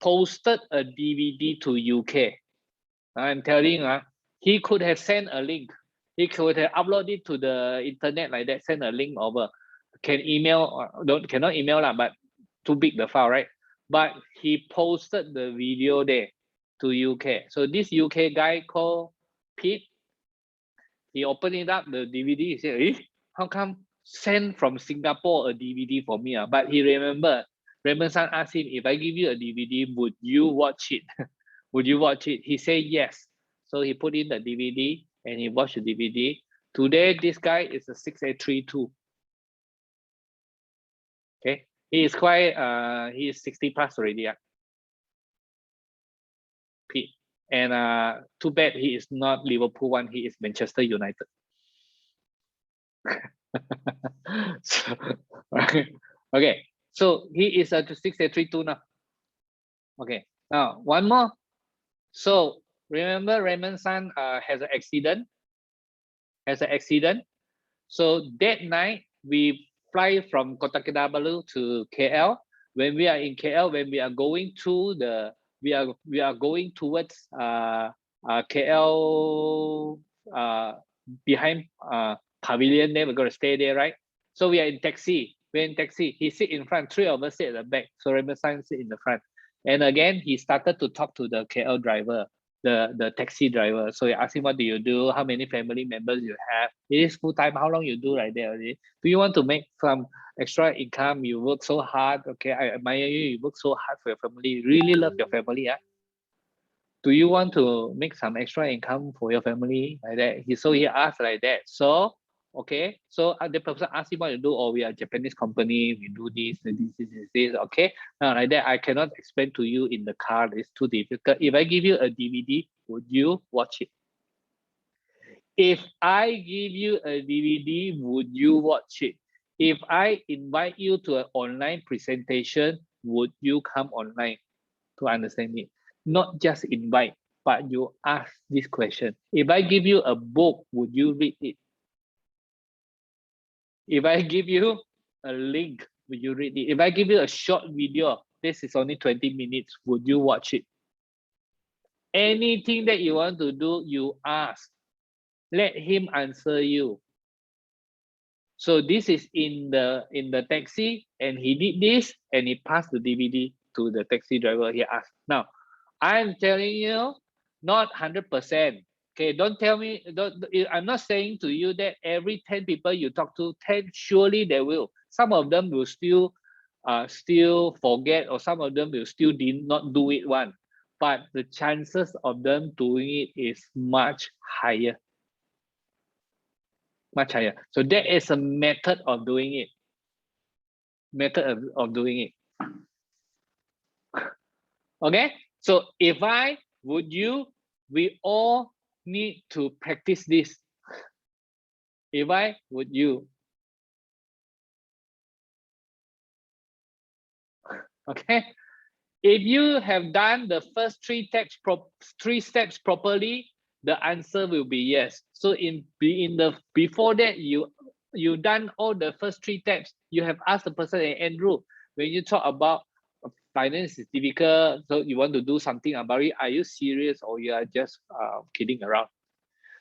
posted a DVD to UK. I'm telling you, he could have sent a link. He could have uploaded it to the internet like that, send a link over. Cannot email lah, but too big the file, right? But he posted the video there to UK. So this UK guy called Pete, he opened it up, the DVD, he said, how come send from Singapore a DVD for me? But he remembered, Raymond San asked him, if I give you a DVD, would you watch it? Would you watch it? He said yes. So he put in the DVD and he watched the DVD. Today, this guy is a 6832. Okay, he is quite, he is 60 plus already. Pete. And too bad he is not Liverpool one, he is Manchester United. So, okay, so he is a 6832 now. Okay, now one more. So remember Raymond San has an accident. So that night we fly from Kota Kinabalu to KL. When we are in KL, when we are going to we are going towards KL behind Pavilion. Then we're going to stay there, right? So we are in taxi. We're in taxi. He sit in front. 3 of us sit at the back. So Raymond San sit in the front. And again, he started to talk to the KL driver, the taxi driver. So he asked him, what do you do? How many family members you have? It is full-time. How long you do right there? Do you want to make some extra income? You work so hard. Okay, I admire you. You work so hard for your family. You really love your family. Yeah. Do you want to make some extra income for your family? Like that. He asked like that. So, okay. So the person asked him what to do. Oh, we are a Japanese company. We do this. Okay. Now like that, I cannot explain to you in the car. It's too difficult. If I give you a DVD, would you watch it? If I give you a DVD, would you watch it? If I invite you to an online presentation, would you come online to understand it? Not just invite, but you ask this question. If I give you a book, would you read it? If I give you a link, would you read it? If I give you a short video, this is only 20 minutes, would you watch it? Anything that you want to do, you ask. Let him answer you. So this is in the taxi, and he did this, and he passed the DVD to the taxi driver. He asked. Now, I'm telling you, not 100%. Okay, don't tell me. I'm not saying to you that every 10 people you talk to, 10 surely they will. Some of them will still forget, or some of them will still did not do it one. But the chances of them doing it is much higher. Much higher. So that is a method of doing it. Method of doing it. Okay. So if I would you, we all need to practice this. If I would you. Okay. If you have done the first three steps properly, the answer will be yes. So before that, you done all the first three steps. You have asked the person, hey, Andrew, when you talk about finance is difficult, so you want to do something about it. Are you serious, or you are just kidding around?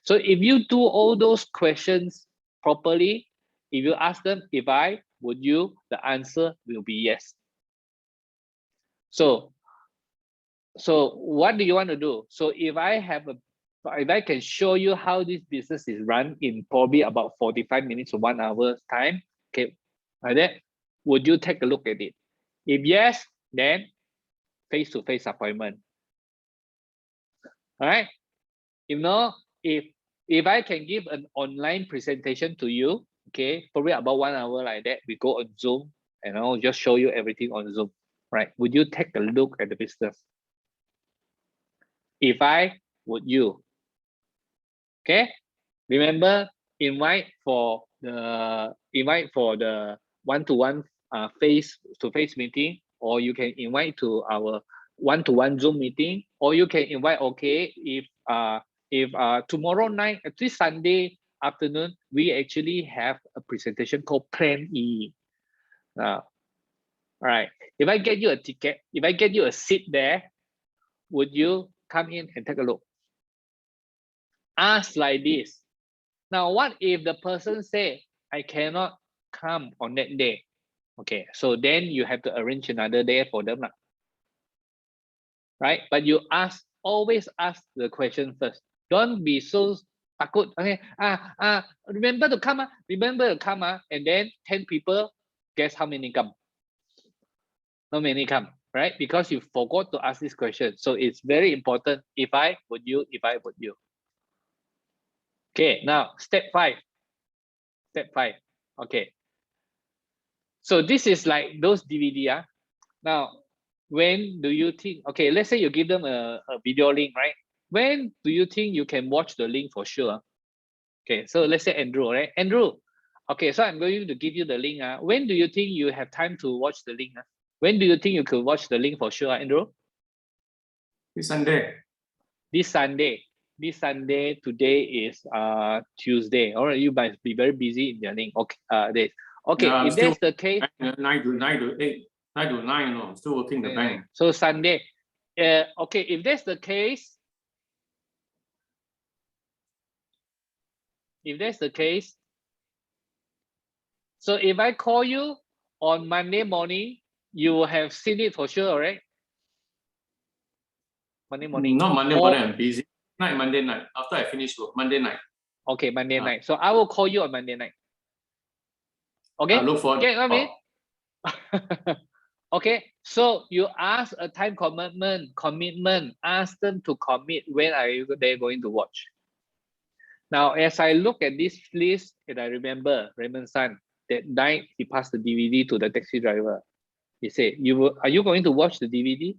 So if you do all those questions properly, if you ask them, if I would you, the answer will be yes. So what do you want to do? So if I can show you how this business is run in probably about 45 minutes to 1 hour's time, okay, like that, would you take a look at it? If yes, then face-to-face appointment. All right. If no, if I can give an online presentation to you, okay, probably about 1 hour like that, we go on Zoom and I'll just show you everything on Zoom, right? Would you take a look at the business? If I would you, okay? Remember, invite for the one-to-one face-to-face meeting, or you can invite to our one-to-one Zoom meeting, or you can invite, okay, if tomorrow night, this Sunday afternoon, we actually have a presentation called Plan E. All right. If I get you a ticket, if I get you a seat there, would you come in and take a look? Ask like this. Now, what if the person say, I cannot come on that day? Okay, so then you have to arrange another day for them, right? But you always ask the question first. Don't be so takut. Okay, remember to come, and then 10 people, guess how many come? Not many come, right? Because you forgot to ask this question. So it's very important. If I would you, if I would you. Okay, now step 5. Step 5. Okay. So this is like those DVD. Now, when do you think, okay, let's say you give them a video link, right? When do you think you can watch the link for sure? Okay, so let's say Andrew, right? Andrew, okay, so I'm going to give you the link. When do you think you have time to watch the link? When do you think you could watch the link for sure, Andrew? This Sunday. This Sunday. This Sunday, today is Tuesday. All right, you might be very busy in your link. Okay, days. Okay, yeah, if that's the case, 9 to 8, 9 to 9, no, still working the bank. So Sunday. Okay, if that's the case, so if I call you on Monday morning, you will have seen it for sure, right? Monday morning. Not Monday Or- morning, I'm busy. Monday night. After I finish work, Monday night. Okay, Monday Ah. night. So I will call you on Monday night. Okay? I look forward. Get what I mean? Okay, so you ask a time commitment, ask them to commit when are they going to watch. Now, as I look at this list, and I remember Raymond's son, that night he passed the DVD to the taxi driver. He said, are you going to watch the DVD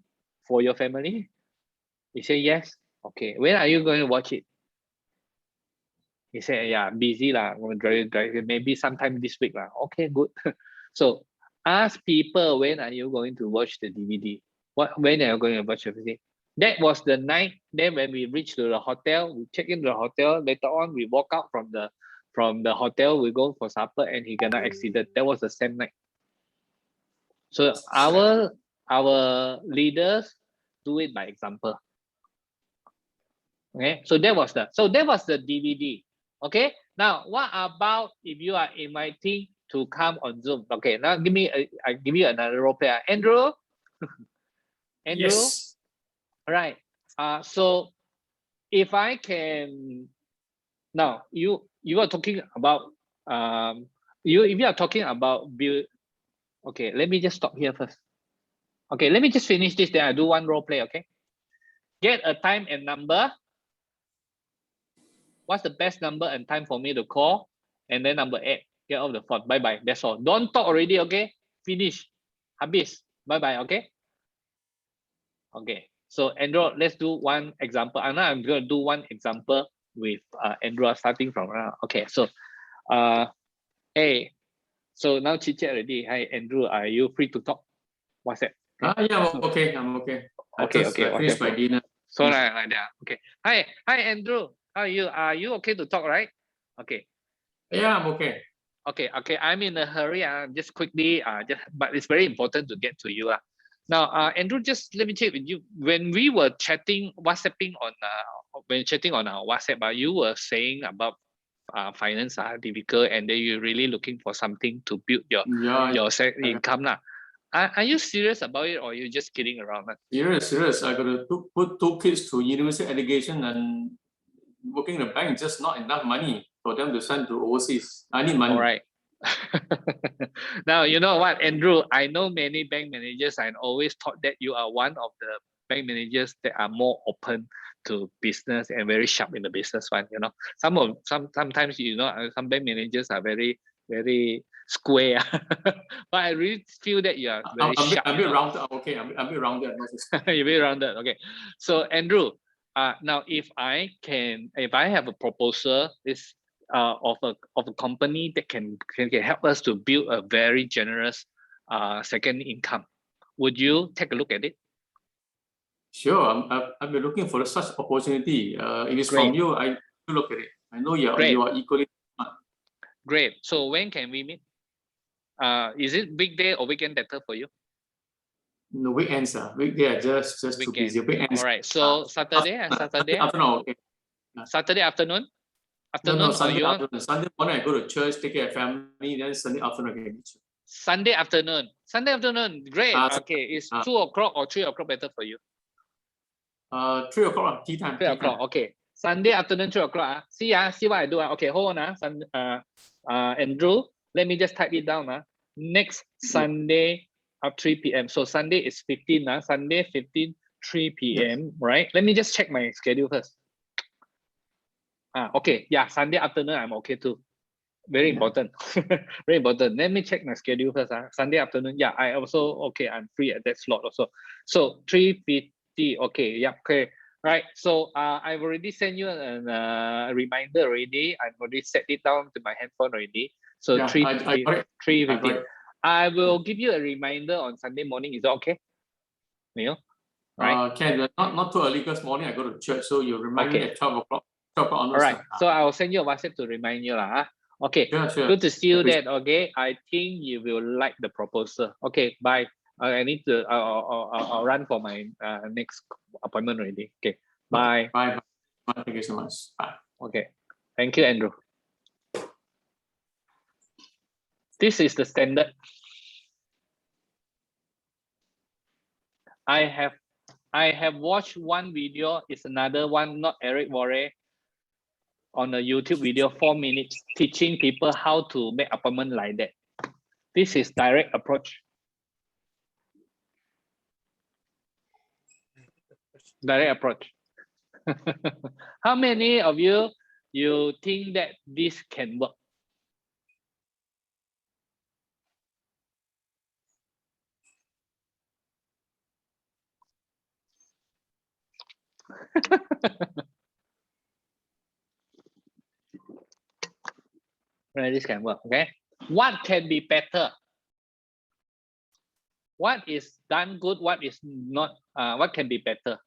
for your family? He said, yes. Okay, when are you going to watch it? He said, yeah, busy lah. I'm going to drive, maybe sometime this week lah. Okay, good. So ask people, when are you going to watch the DVD? When are you going to watch the DVD? That was the night. Then when we reached to the hotel, we check into the hotel. Later on, we walk out from the hotel. We go for supper, and he got accident. That was the same night. So our leaders do it by example. Okay, so that was the DVD. Okay, now what about if you are inviting to come on Zoom? Okay, now I give you another role player. Andrew. Andrew. Yes. All right. So if I can, now you are talking about if you are talking about build. Okay, let me just stop here first. Okay, let me just finish this. Then I do one role play. Okay, get a time and number. What's the best number and time for me to call? And then number 8, get off the phone. Bye-bye. That's all. Don't talk already, okay? Finish. Habis. Bye-bye, okay? Okay. So Andrew, let's do one example. And now I'm going to do one example with Andrew starting from now. Okay, so hey, so now chit chat already. Hi Andrew, are you free to talk? What's that? Yeah, I'm okay. I'm okay. Okay, I finished my dinner. So like that. Okay. Hi Andrew. How are you? Are you okay to talk, right? Okay. Yeah, I'm okay. Okay. I'm in a hurry. Just quickly. But it's very important to get to you. Now, Andrew, just let me check with you. When we were chatting, WhatsApping on our WhatsApp, you were saying about finance are difficult, and then you're really looking for something to build your income lah. Are you serious about it, or are you just kidding around? Serious. I got to put 2 kids to university education, and working in the bank is just not enough money for them to send to overseas. I need money. All right. Now, you know what, Andrew, I know many bank managers, and always thought that you are one of the bank managers that are more open to business and very sharp in the business one. You know, sometimes, you know, some bank managers are very, very square. But I really feel that you are very sharp. I'm a bit rounded. Okay, I'm a bit rounded. You're very rounded. Okay. So Andrew, now if I have a proposal, of a company that can help us to build a very generous second income, would you take a look at it? Sure, I've been looking for such opportunity. If it's from you, I look at it. I know you are equally smart. Great. So when can we meet? Is it weekday or weekend better for you? No, weekends. Weekday are just too busy. Weekends. All right. So Saturday afternoon. Okay. Saturday afternoon. No, Sunday afternoon. Sunday morning I go to church, take care of family. Then Sunday afternoon I can meet you. Sunday afternoon. Great. Okay. Is 2 o'clock or 3 o'clock better for you? 3 o'clock tea time. 3 o'clock. Okay. Sunday afternoon, 3 o'clock. See what I do. Okay, hold on. Andrew, let me just type it down. Next Sunday at 3 p.m. So Sunday is 15. Sunday 15, 3 p.m. Right? Let me just check my schedule first. Okay. Yeah, Sunday afternoon I'm okay too. Very important. Very important. Let me check my schedule first. Sunday afternoon. Yeah, I also okay. I'm free at that slot also. So 3:50. Okay. Yeah. Okay. Right. So I've already sent you a reminder already. I've already set it down to my handphone already. So 3:15. I will give you a reminder on Sunday morning. Is that okay? Neil? Right. Ken, not too early because morning I go to church. So you remind me at 12 o'clock. 12 o'clock onwards. All right. So I will send you a WhatsApp to remind you lah. Okay. Sure. Good to see you then. Okay. I think you will like the proposal. Okay. Bye. I need to. I'll run for my next appointment already. Okay. Bye. Bye. Thank you so much. Bye. Okay. Thank you, Andrew. This is the standard. I I have watched one video. It's another one, not Eric Worre, on a YouTube video, 4 minutes, teaching people how to make appointment like that. This is direct approach. Direct approach. How many of you think that this can work? Right, this can work. Okay, what can be better? What is done good? What is not? What can be better?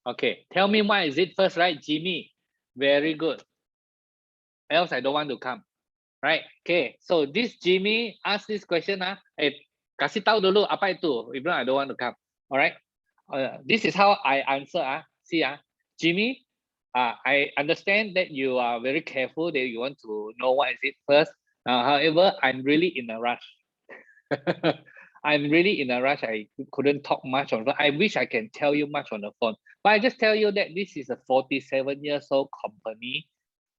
Okay, tell me why is it first, right? Jimmy, very good. Else I don't want to come, right? Okay, so this Jimmy asked this question. Kasih tahu dulu apa itu. If not, I don't want to come. All right. This is how I answer. See, Jimmy, I understand that you are very careful that you want to know what is it first. However, I'm really in a rush. I'm really in a rush. I couldn't talk much on the phone. I wish I can tell you much on the phone, but I just tell you that this is a 47 years old company,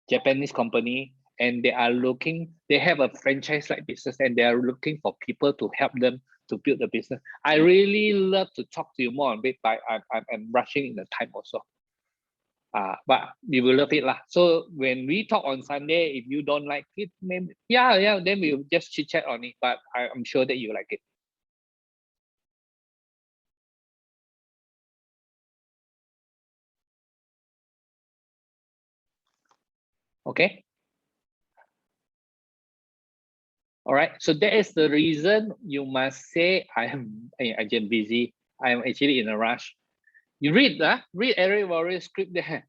Japanese company, and they are looking, they have a franchise-like business and they are looking for people to help them to build the business. I really love to talk to you more on it, but I'm rushing in the time also. But you will love it lah. So when we talk on Sunday, if you don't like it, maybe then we'll just chit chat on it. But I'm sure that you like it. Okay. All right. So that is the reason you must say I'm busy. I'm actually in a rush. You read Eric Worre's script there.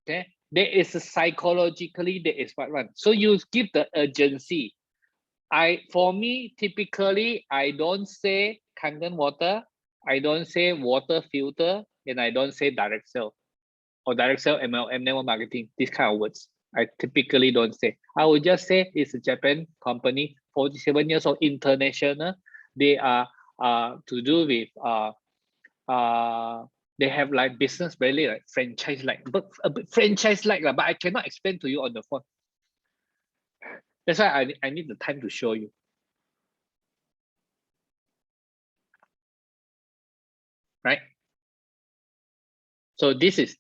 Okay. There is a psychologically there is one. So you give the urgency. For me, typically, I don't say Kangen water, I don't say water filter, and I don't say direct sale or direct sale MLM network marketing, these kind of words. I typically don't say. I would just say it's a Japan company, 47 years old, international. They are to do with they have like business really like franchise like, but a bit franchise like, but I cannot explain to you on the phone. That's why I need the time to show you. Right? So this is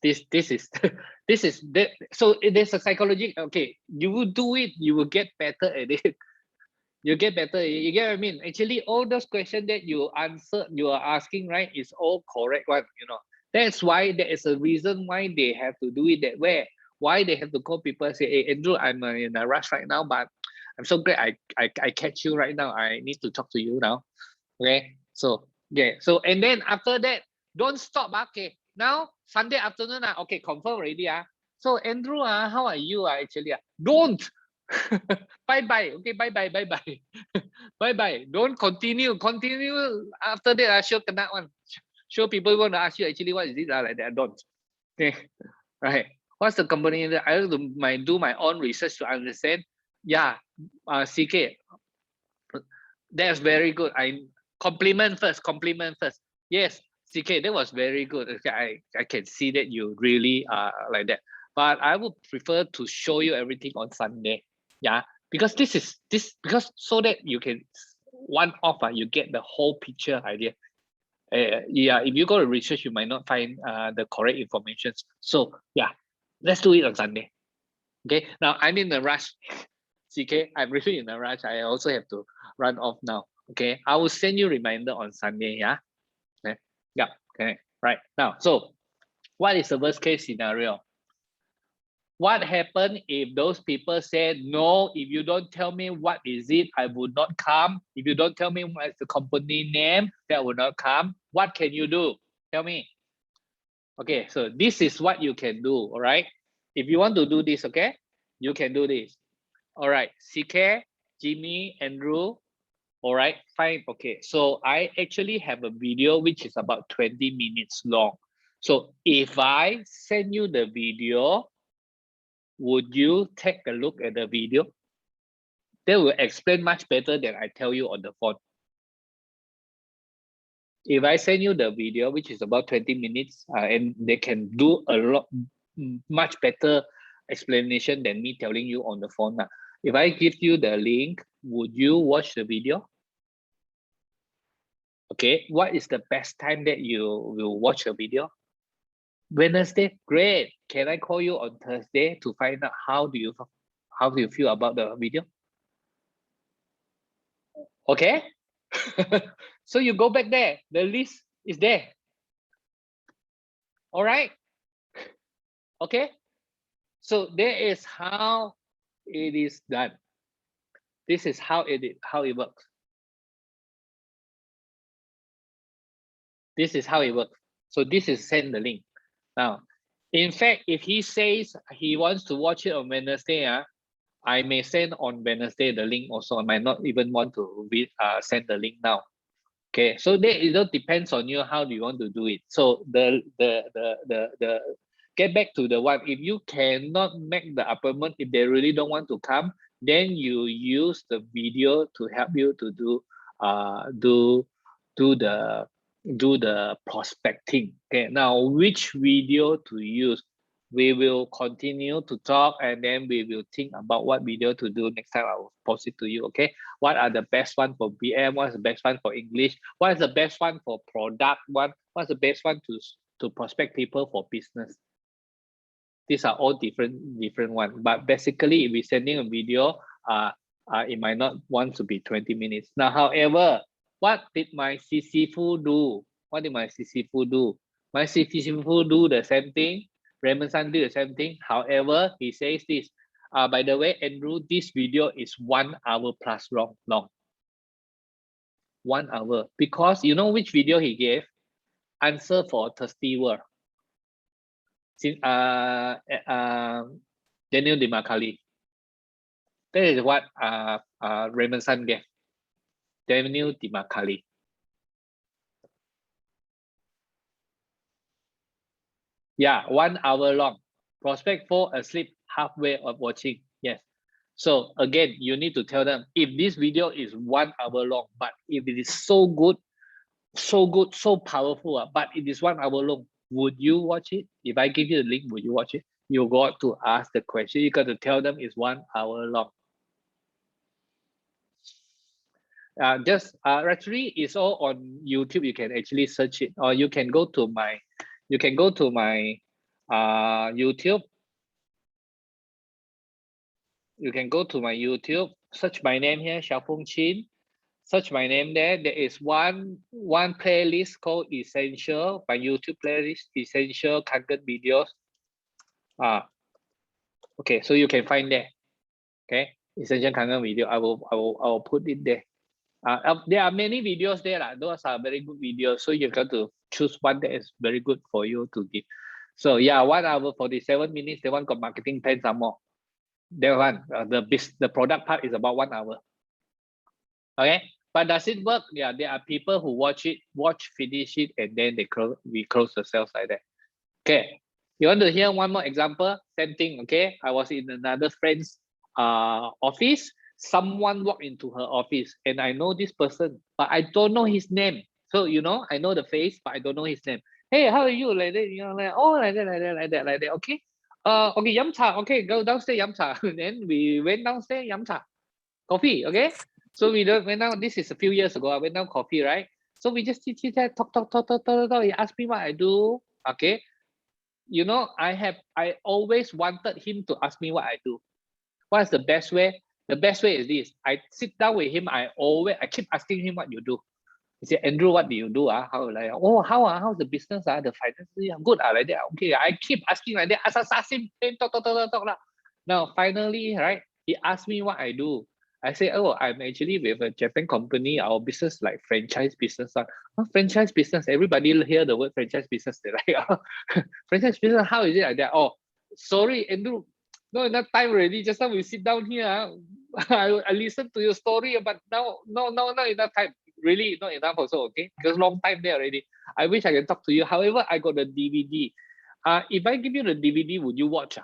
so there's a psychology. Okay, you will do it, you will get better at it. You get better. You get what I mean? Actually, all those questions that you answer, you are asking, right, is all correct one. You know, that's why there is a reason why they have to do it that way. Why they have to call people and say, "Hey, Andrew, I'm in a rush right now, but I'm so glad I catch you right now. I need to talk to you now." Okay, so yeah, so and then after that, don't stop. Okay, now Sunday afternoon. Okay, confirm already. So Andrew, how are you? Actually, don't. Bye bye. Okay, bye bye. Bye bye. Don't continue. After that, I sure cannot one. Sure, people want to ask you actually what is it like that. Don't. Okay, right. What's the company? I have to do my own research to understand. Yeah, CK. That's very good. I compliment first. Yes, CK, that was very good. Okay, I can see that you really are like that. But I would prefer to show you everything on Sunday. Yeah, because because so that you can one off. You get the whole picture idea. Yeah, if you go to research, you might not find the correct information. So yeah, let's do it on Sunday. Okay. Now I'm in a rush. CK, I'm really in a rush. I also have to run off now. Okay, I will send you a reminder on Sunday. Yeah. Okay. Yeah. Okay. Right now. So, what is the worst case scenario? What happened if those people said no? If you don't tell me what is it, I would not come. If you don't tell me what is the company name, that will not come. What can you do? Tell me. Okay, so this is what you can do. All right. If you want to do this, okay, you can do this. All right, CK, Jimmy, Andrew. All right, fine. Okay, so I actually have a video which is about 20 minutes long. So if I send you the video, would you take a look at the video? They will explain much better than I tell you on the phone. If I send you the video, which is about 20 minutes, and they can do a lot, much better explanation than me telling you on the phone. If I give you the link, would you watch the video? Okay, what is the best time that you will watch the video? Wednesday, great. Can I call you on Thursday to find out how do you feel about the video? Okay. So you go back there, the list is there. All right. Okay. So there is how it is done. This is how it works. This is how it works. So this is send the link. Now, in fact, if he says he wants to watch it on Wednesday, I may send on Wednesday the link also. I might not even want to send the link now. Okay, so it all depends on you how do you want to do it. So the get back to the one, if you cannot make the appointment, if they really don't want to come, then you use the video to help you to do the prospecting. Okay, now which video to use? We will continue to talk and then we will think about what video to do next time. I will post it to you. Okay, what are the best one for BM? What's the best one for English? What is the best one for product one? What's the best one to prospect people for business? These are all different ones. But basically, if we're sending a video, it might not want to be 20 minutes. Now, however, what did my CC Fu do? What did my CC Fu do? My CC Fu do the same thing. Raymond San did the same thing. However, he says this. By the way, Andrew, this video is 1 hour plus long. 1 hour. Because you know which video he gave? Answer for thirsty world. Daniel Dimakali. That is what Raymond San gave. Daniel Dimakali. Yeah, 1 hour long. Prospect fall asleep halfway of watching. Yes. So again, you need to tell them if this video is 1 hour long, but if it is so good, so powerful, but it is 1 hour long, would you watch it? If I give you the link, would you watch it? You got to ask the question. You got to tell them it's 1 hour long. Actually, it's all on YouTube. You can actually search it, or you can go to my YouTube. You can go to my YouTube, search my name here, Xiaofeng Chin. Search my name there. There is one playlist called Essential, my YouTube playlist, Essential Kangen videos. Okay, so you can find there. Okay, Essential Kangen video. I will put it there. There are many videos there. Those are very good videos. So you've got to choose one that is very good for you to give. So yeah, 1 hour 47 minutes. The one got marketing plan some more. That one, the product part is about 1 hour. Okay, but does it work? Yeah, there are people who watch, finish it, and then we close the sales like that. Okay, you want to hear one more example? Same thing. Okay, I was in another friend's office. Someone walked into her office and I know this person, but I don't know his name. So, you know, I know the face, but I don't know his name. Hey, how are you? Like that, you know, like, oh, like that. Okay. Okay, yum cha. Okay, go downstairs, yum cha. Then we went downstairs, yum cha. Coffee, okay? So we went down, this is a few years ago, I went down coffee, right? So we just sit there, talk. He asked me what I do. Okay. You know, I always wanted him to ask me what I do. What's the best way? The best way is this. I sit down with him. I keep asking him what you do. He said, Andrew, what do you do? How like, oh, how's the business? The finances good. Like that. Okay. I keep asking like that. Ask him, talk. Now finally, right? He asked me what I do. I say, oh, I'm actually with a Japan company. Our business like franchise business. Franchise business. Everybody hear the word franchise business. They're like, franchise business. How is it like that? Oh, sorry, Andrew. No enough time already. Just now we sit down here. I listen to your story, but now no enough time. Really not enough also. Okay, because long time there already. I wish I can talk to you. However, I got the DVD. If I give you the DVD, would you watch?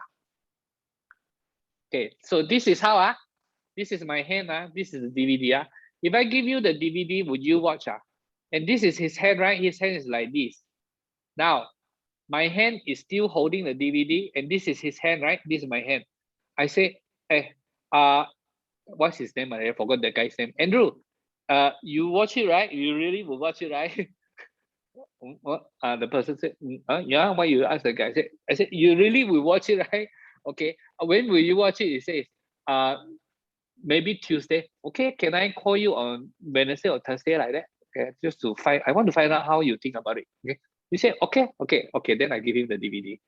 Okay, so this is how This is my hand. This is the DVD. If I give you the DVD, would you watch? And this is his hand, right? His hand is like this. Now, my hand is still holding the DVD, and this is his hand, right? This is my hand. I say, hey, what's his name? I forgot the guy's name. Andrew, you watch it, right? You really will watch it, right? The person said, yeah, why you ask the guy? I said, you really will watch it, right? Okay, when will you watch it? He says, maybe Tuesday. Okay, can I call you on Wednesday or Thursday like that? Okay, just to I want to find out how you think about it. Okay, you say, okay, then I give him the DVD.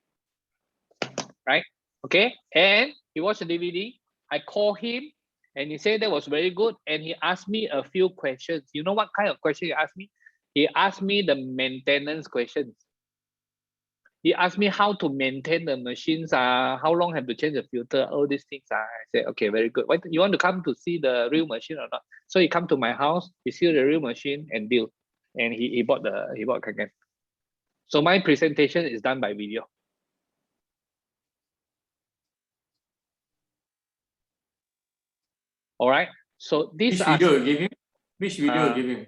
Right? Okay, and he watched the DVD. I call him and he said that was very good. And he asked me a few questions. You know what kind of question he asked me? He asked me the maintenance questions. He asked me how to maintain the machines, how long have to change the filter, all these things. I said, okay, very good. What, you want to come to see the real machine or not? So he come to my house, he see the real machine and deal. And he bought Kangen. So my presentation is done by video. All right. So this Which video you give him? Which video you give him?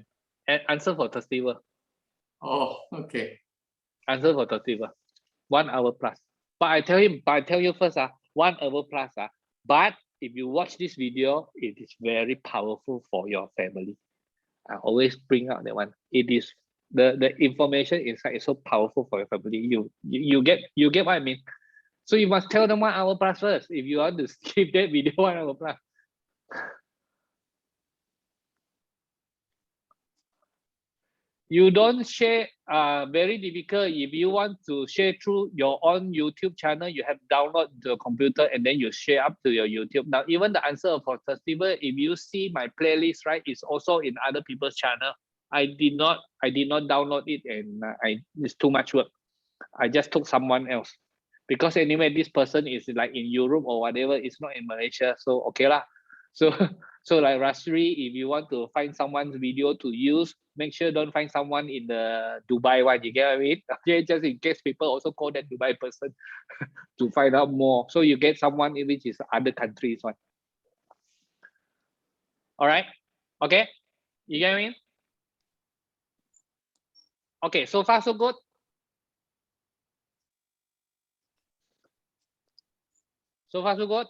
Answer for Thursday. Oh, okay. Answer for Thursday. 1 hour plus. But I tell you first, 1 hour plus. But if you watch this video, it is very powerful for your family. I always bring out that one. It is the information inside is so powerful for your family. You get what I mean. So you must tell them 1 hour plus first if you want to skip that video 1 hour plus. You don't share, very difficult. If you want to share through your own YouTube channel, you have download the computer and then you share up to your YouTube. Now, even the answer for festival, if you see my playlist, right, it's also in other people's channel. I did not download it, and it's too much work. I just took someone else because anyway, this person is like in Europe or whatever. It's not in Malaysia, so okay lah. So like Rasri, if you want to find someone's video to use, make sure don't find someone in the Dubai one. You get what I mean? Okay, just in case people also call that Dubai person to find out more. So you get someone in which is other countries one. All right. Okay. You get what I mean? Okay. So far so good. So far so good.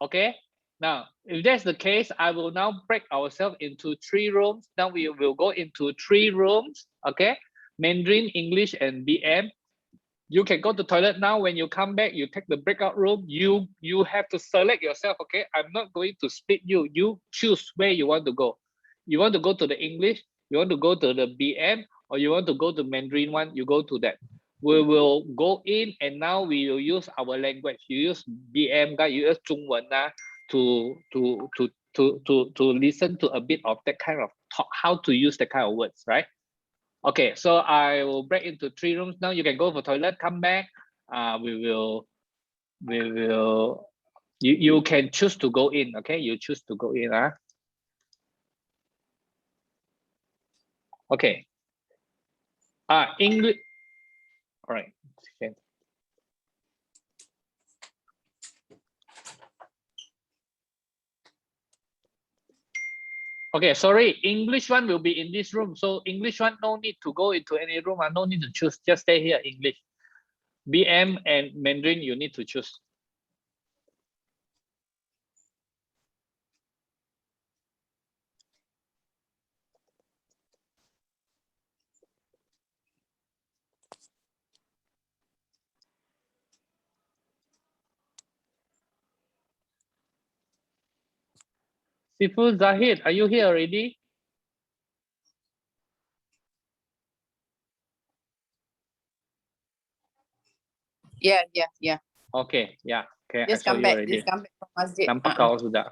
Okay. Now, if that's the case, I will now break ourselves into 3 rooms. Now we will go into 3 rooms, okay? Mandarin, English, and BM. You can go to toilet now. When you come back, you take the breakout room. You have to select yourself, okay? I'm not going to split you. You choose where you want to go. You want to go to the English, you want to go to the BM, or you want to go to Mandarin one, you go to that. We will go in, and now we will use our language. You use BM, you use 中文 to listen to a bit of that kind of talk, how to use that kind of words, right? Okay, so I will break into 3 rooms now. You can go for toilet, come back. You can choose to go in, okay? You choose to go in. Okay. English. All right. Okay. Okay, sorry, English one will be in this room. So English one, no need to go into any room. No need to choose, just stay here, English. BM and Mandarin, you need to choose. Sifu Zahid, are you here already? Yeah. Okay, yeah. Okay, Just I saw come you back. already. Just come back from masjid. Nampak kau sudah.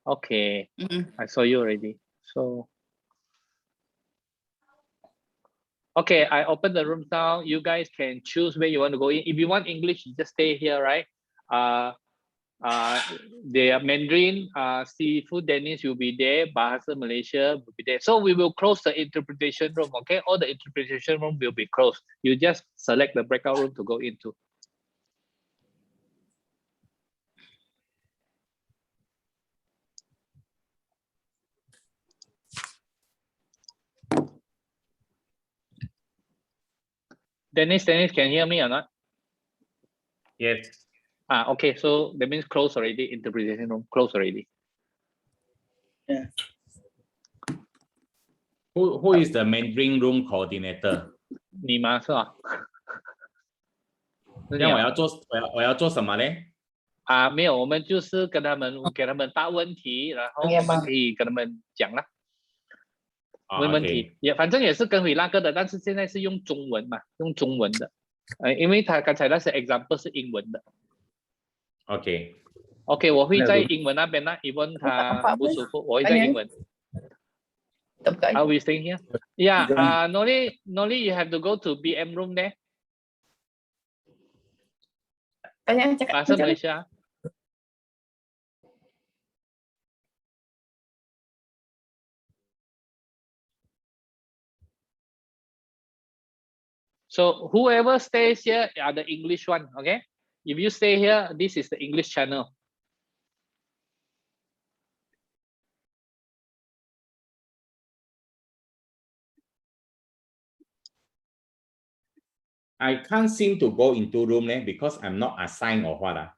Okay, I saw you already. So, okay, I open the room now. You guys can choose where you want to go in. If you want English, you just stay here, right? The Mandarin, Seafood Dennis will be there, Bahasa Malaysia will be there. So we will close the interpretation room, okay? All the interpretation room will be closed. You just select the breakout room to go into. Dennis, can you hear me or not? Yes. Okay, so that means close already, interpretation room, close already. Who is the Mandarin room coordinator? 你吗？是吧？是你那哦我要做什么呢？没有，我们就是跟他们给他们答问题，然后我们可以跟他们讲啦，问问题，也反正也是跟回那个的，但是现在是用中文嘛，用中文的，因为他刚才那些 example 是英文的。OK， 我会在英文那边呢，因为他不舒服，我会在英文。Are we staying here? Yeah, Noli, you have to go to BM room there. Bahasa Malaysia. So whoever stays here are the English one, okay? If you stay here, this is the English channel. I can't seem to go into room because I'm not assigned or what.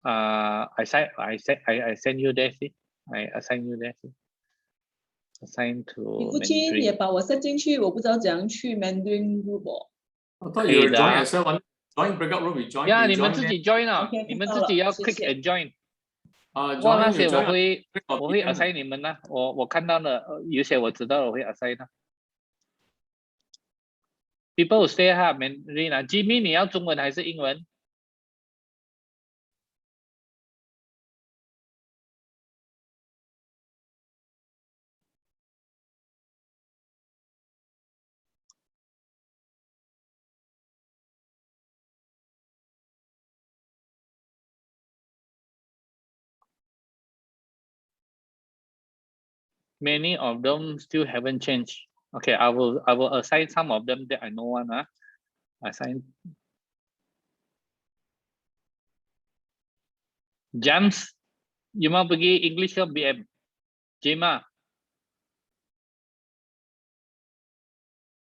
I send you there, see? I assign you there, see? Assign to 你不去也把我 set 进去，我不知道怎样去 Mandarin group。 I thought you were joining yourself on join breakout room. You join. Yeah, 你 you 们 join 自 there. 己 join 啊， OK， 你们自己要 click 谢谢 and join。哇， join 那些 you 我 join 会 on 我会 BM. assign 你们呢，我看到了，有些我知道我会 assign 的。People will stay 哈，Mandarin 啊 ，Jimmy 你要中文还是英文？ Many of them still haven't changed. Okay, I will assign some of them that I know one. Assign. James, you mau pergi English ke BM? Jema.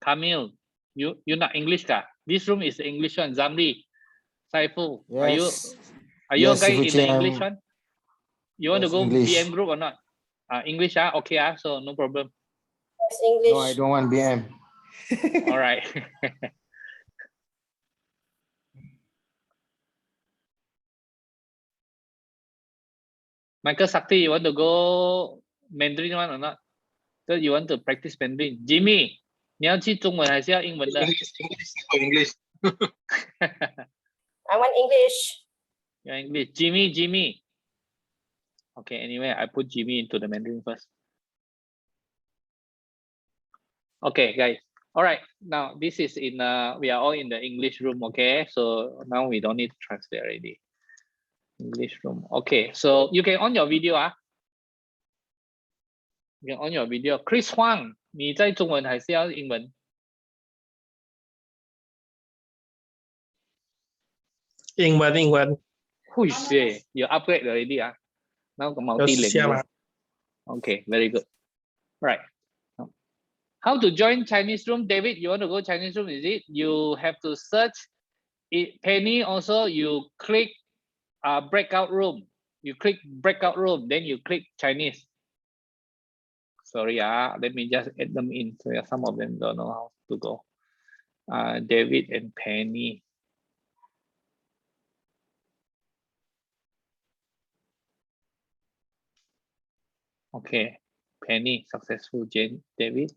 Kamil, you not English kah? This room is the English one. Zamri, Saiful, Yes. are you Yes, guys in the Ibu-Cik, English one? You want to Yes, go English. BM group or not? English, okay, so no problem. No, I don't want BM. All right. Michael Sakti, you want to go Mandarin one or not? So you want to practice Mandarin? Jimmy, 你要去中文还是要英文的？ English. I want English. Yeah, English. Jimmy. Okay, anyway, I put Jimmy into the Mandarin first. Okay, guys. All right, now this is in, we are all in the English room, okay? So now we don't need to translate already. English room. Okay, so you can on your video. You can on your video. Chris Huang, 你在中文还是要英文？英文。Who is it? You upgrade already, Now multi-language. Okay, very good. Right. How to join Chinese room? David, you want to go Chinese room, is it? You have to search it. Penny, also you click breakout room. You click breakout room, then you click Chinese. Sorry, let me just add them in. So some of them don't know how to go. David and Penny. Okay, Penny, successful. Jane, David,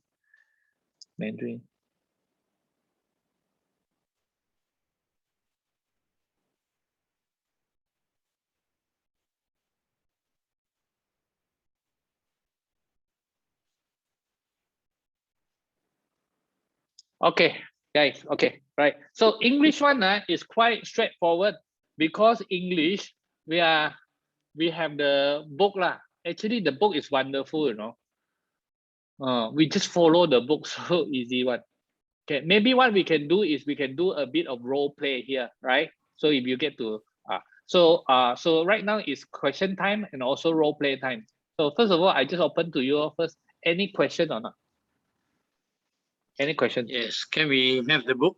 Mandarin. Okay, guys, okay, right. So English one is quite straightforward because English, we have the book lah. Actually, the book is wonderful, we just follow the book, so easy one. Okay, maybe what we can do is we can do a bit of role play here, right? So if you get to, so right now is question time and also role play time. So first of all, I just open to you first. Any question or not? Any question? Yes. Can we have the book?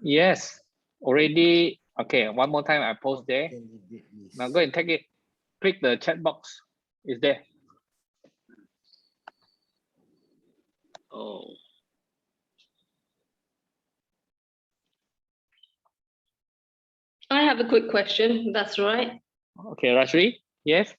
Yes. Already. Okay. One more time. I post there. Now go and take it. Click the chat box. Is there? Oh. I have a quick question. That's right. Okay, Rashri. Yes.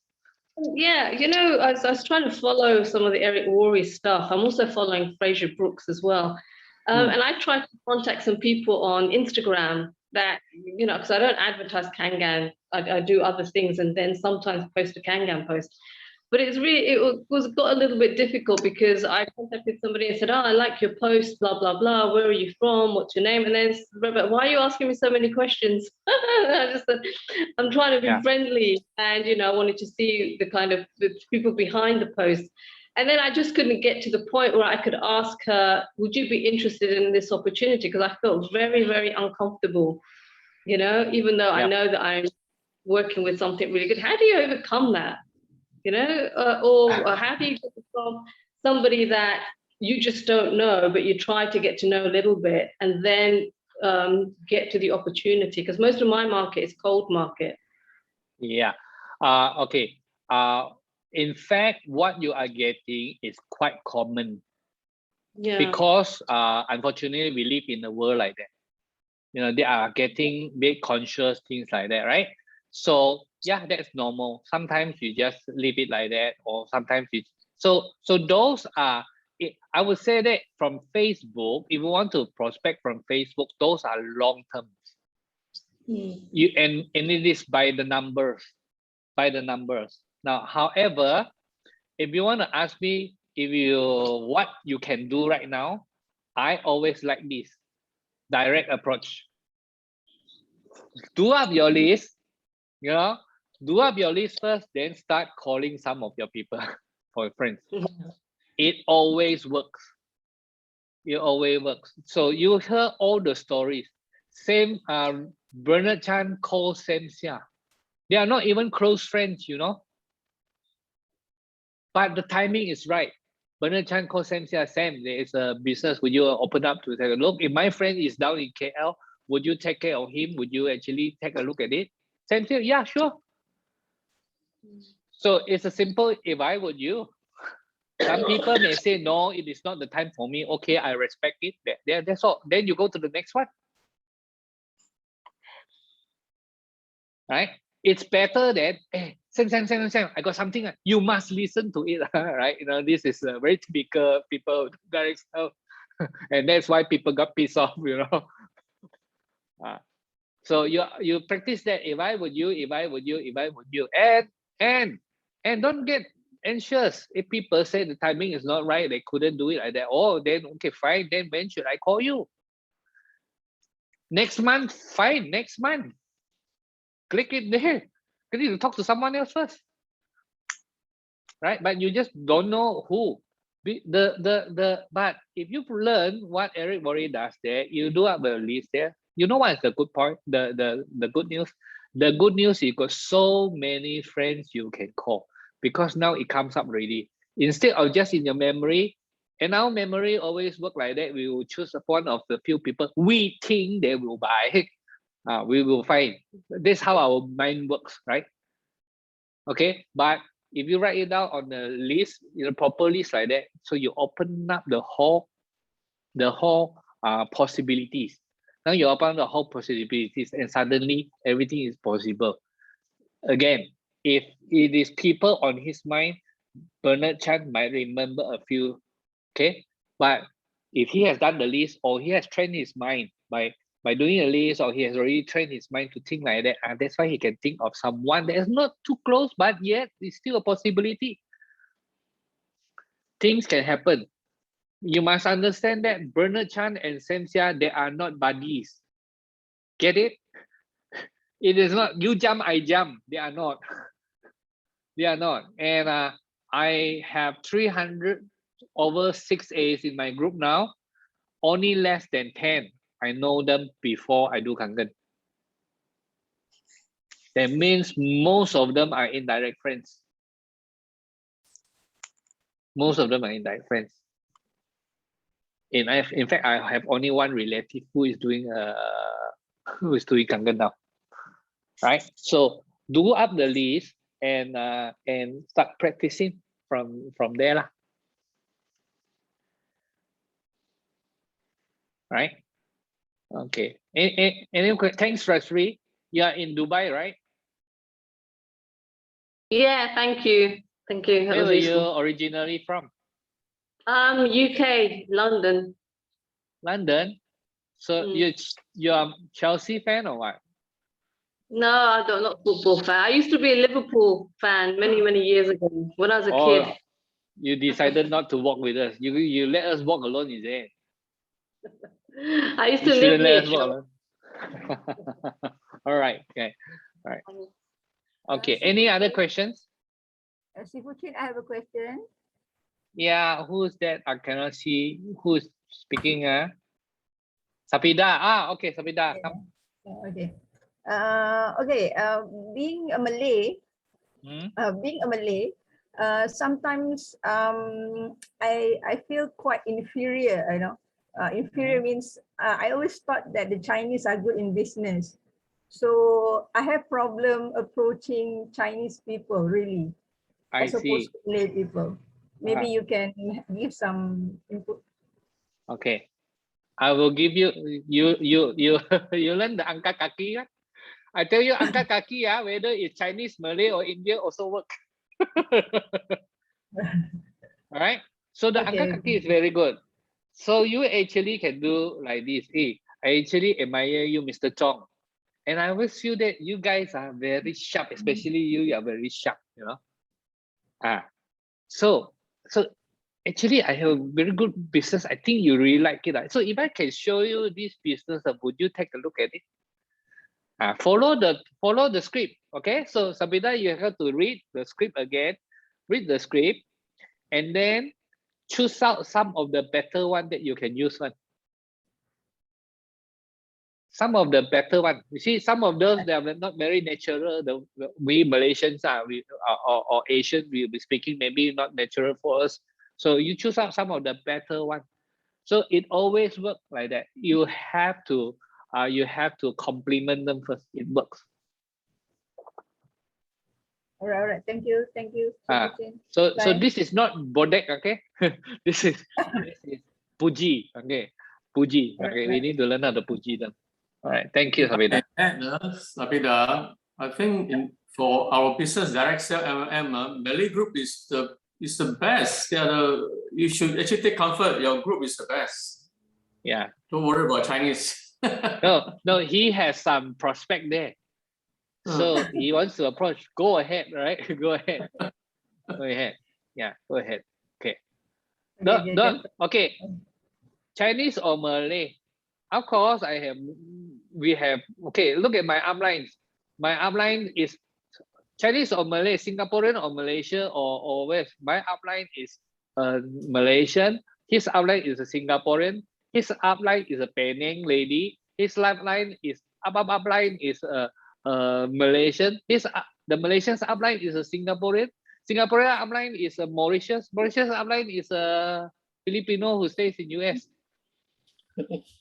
Yeah, you know, I was trying to follow some of the Eric Worre stuff. I'm also following Fraser Brooks as well. And I tried to contact some people on Instagram that, you know, because I don't advertise Kangan, I do other things and then sometimes post a Kangan post. But it was got a little bit difficult because I contacted somebody and said, oh, I like your post, blah, blah, blah. Where are you from? What's your name? And then, Robert, why are you asking me so many questions? I just said, I'm trying to be friendly. And, you know, I wanted to see the people behind the post. And then I just couldn't get to the point where I could ask her, would you be interested in this opportunity? Because I felt very, very uncomfortable, you know, even though I know that I'm working with something really good. How do you overcome that? You know, or how do you get from somebody that you just don't know, but you try to get to know a little bit and then get to the opportunity? Because most of my market is cold market. Yeah. Okay. In fact, what you are getting is quite common. Yeah. Because unfortunately, we live in a world like that. You know, they are getting big conscious things like that, right? So yeah, that's normal. Sometimes you just leave it like that, or sometimes you. So those are. I would say that from Facebook, if you want to prospect from Facebook, those are long term. You and it is by the numbers, Now, however, if you want to ask me what you can do right now, I always like this direct approach. Do up your list, you know, do up your list first, then start calling some of your people for your friends. It always works. It always works. So you heard all the stories. Same Bernard Chan called Sam Seah. They are not even close friends, you know. But the timing is right. Bernard Chan called Sam Seah, Sam, there is a business. Would you open up to take a look? If my friend is down in KL, would you take care of him? Would you actually take a look at it? Sam said, yeah, sure. So it's a simple, if I would you. Some people may say, no, it is not the time for me. Okay, I respect it. That's all. Then you go to the next one. Right? It's better that, hey, Sam, I got something. You must listen to it, right? You know, this is a very typical people direct stuff. And that's why people got pissed off, you know. So you practice that. If I would you, and don't get anxious if people say the timing is not right, they couldn't do it like that. Oh, then okay, fine. Then when should I call you? Next month, fine. Next month, click it there. You need to talk to someone else first, right? But you just don't know who. But if you've learned what Eric Worre does there, you do have a list there. You know what is the good point? The good news. The good news, you got so many friends you can call because now it comes up already. Instead of just in your memory, and our memory always work like that. We will choose one of the few people we think they will buy. We will find. This is how our mind works, right? Okay, but if you write it down on the list, proper list like that, so you open up the whole possibilities. Now you open the whole possibilities, and suddenly everything is possible. Again, if it is people on his mind, Bernard Chan might remember a few. Okay, but if he has done the list or he has trained his mind by doing a list, or he has already trained his mind to think like that, and that's why he can think of someone that is not too close, but yet it's still a possibility. Things can happen. You must understand that Bernard Chan and Sam Seah, they are not buddies. Get it? It is not you jump, I jump. They are not. They are not. And I have 300 over 6As in my group now. Only less than 10. I know them before I do Kangen. That means most of them are indirect friends. Most of them are indirect friends. In fact, I have only one relative who is doing Kangen now. Right? So do up the list and start practicing from there lah. Right? Okay. Any thanks, Rashri. You are in Dubai, right? Yeah, thank you. Thank you. That Where was were you useful. originally from? UK, London. London. So you're a Chelsea fan or what? No, I don't, not football fan. I used to be a Liverpool fan many years ago when I was a kid. You decided not to walk with us. You let us walk alone, is it? I used You to live shouldn't near let us walk alone. All right. Okay. All right. Okay. Any other questions? Sifuchin, I have a question. Yeah. Who's that? I cannot see who's speaking. Sapida. Okay. Sapida. Come. Okay. Okay. Being a Malay, sometimes I feel quite inferior. You know, inferior means I always thought that the Chinese are good in business, so I have problem approaching Chinese people really, as opposed to Malay people. Maybe you can give some input. Okay. I will give you you learn the angkat kaki. Right? I tell you angkat kaki, whether it's Chinese, Malay, or Indian also work. All right. So the angkat kaki is very good. So you actually can do like this. Hey, I actually admire you, Mr. Chong. And I always feel that you guys are very sharp, especially you are very sharp, you know. So actually I have a very good business. I think you really like it. So if I can show you this business, would you take a look at it? Follow the script. Okay. So Sabida, you have to read the script again. Read the script, and then choose out some of the better one that you can use one. Some of the better one. You see, some of those they are not very natural. We Malaysians or Asians, we'll be speaking maybe not natural for us. So you choose out some of the better one. So it always works like that. You have to compliment them first. It works. All right. Thank you. So this is not bodek, okay? this is puji, okay? Puji, okay? We need to learn how to puji them. All right. Thank you, Sabida. Sabida, I think for our business direct sale MLM, Malay group is the best. You should actually take comfort. Your group is the best. Yeah. Don't worry about Chinese. No, he has some prospect there. So he wants to approach. Go ahead, right? Go ahead. Yeah, go ahead. Okay. Okay. Chinese or Malay? Of course, we have, okay, look at my uplines. My upline is Chinese or Malay, Singaporean or Malaysia or West. My upline is Malaysian. His upline is a Singaporean. His upline is a Penang lady. His upline is a Malaysian. The Malaysian's upline is a Singaporean. Singaporean upline is a Mauritius. Mauritius upline is a Filipino who stays in US.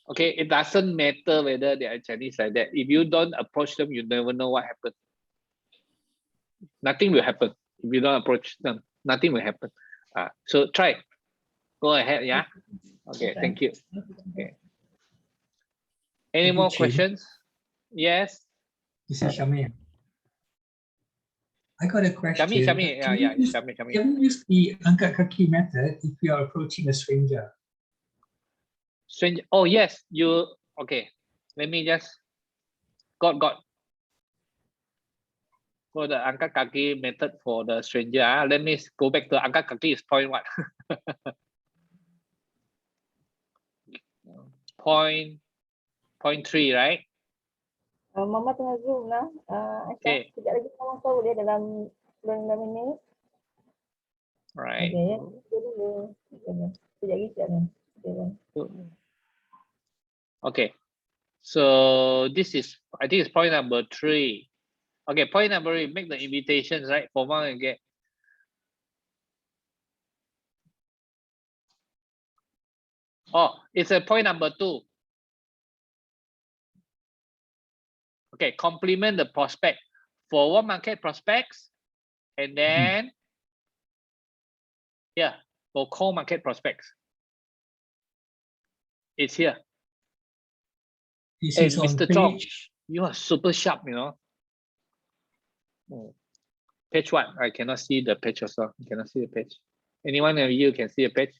Okay, it doesn't matter whether they are Chinese like that. If you don't approach them, you never know what happens. Nothing will happen if you don't approach them. Nothing will happen. So try. Go ahead. Yeah. Okay. Thank you. Okay. Any more questions? Yes. This is Shamir. I got a question. Shamir. Yeah. Shamir. Can we use the angkat kaki method if you are approaching a stranger? Stranger. Oh yes. You. Okay. Let me just. Got. For the angkat kaki method for the stranger, let me go back to angkat kaki is point what? point 3, right? Mama tengah Zoom lah. Okay. Sekejap lagi Mama tahu dia dalam 9 minit. Right. Okay. So this is, I think it's point number 3. Okay, point number 3, make the invitations, right? For one again. Oh, it's a point number 2. Okay, complement the prospect. Forward market prospects, and then here for cold market prospects. It's here. This Hey, is on Mr. Chong, page. you are super sharp, you know. Page what? I cannot see the page also. You cannot see the page. Anyone of you can see a page?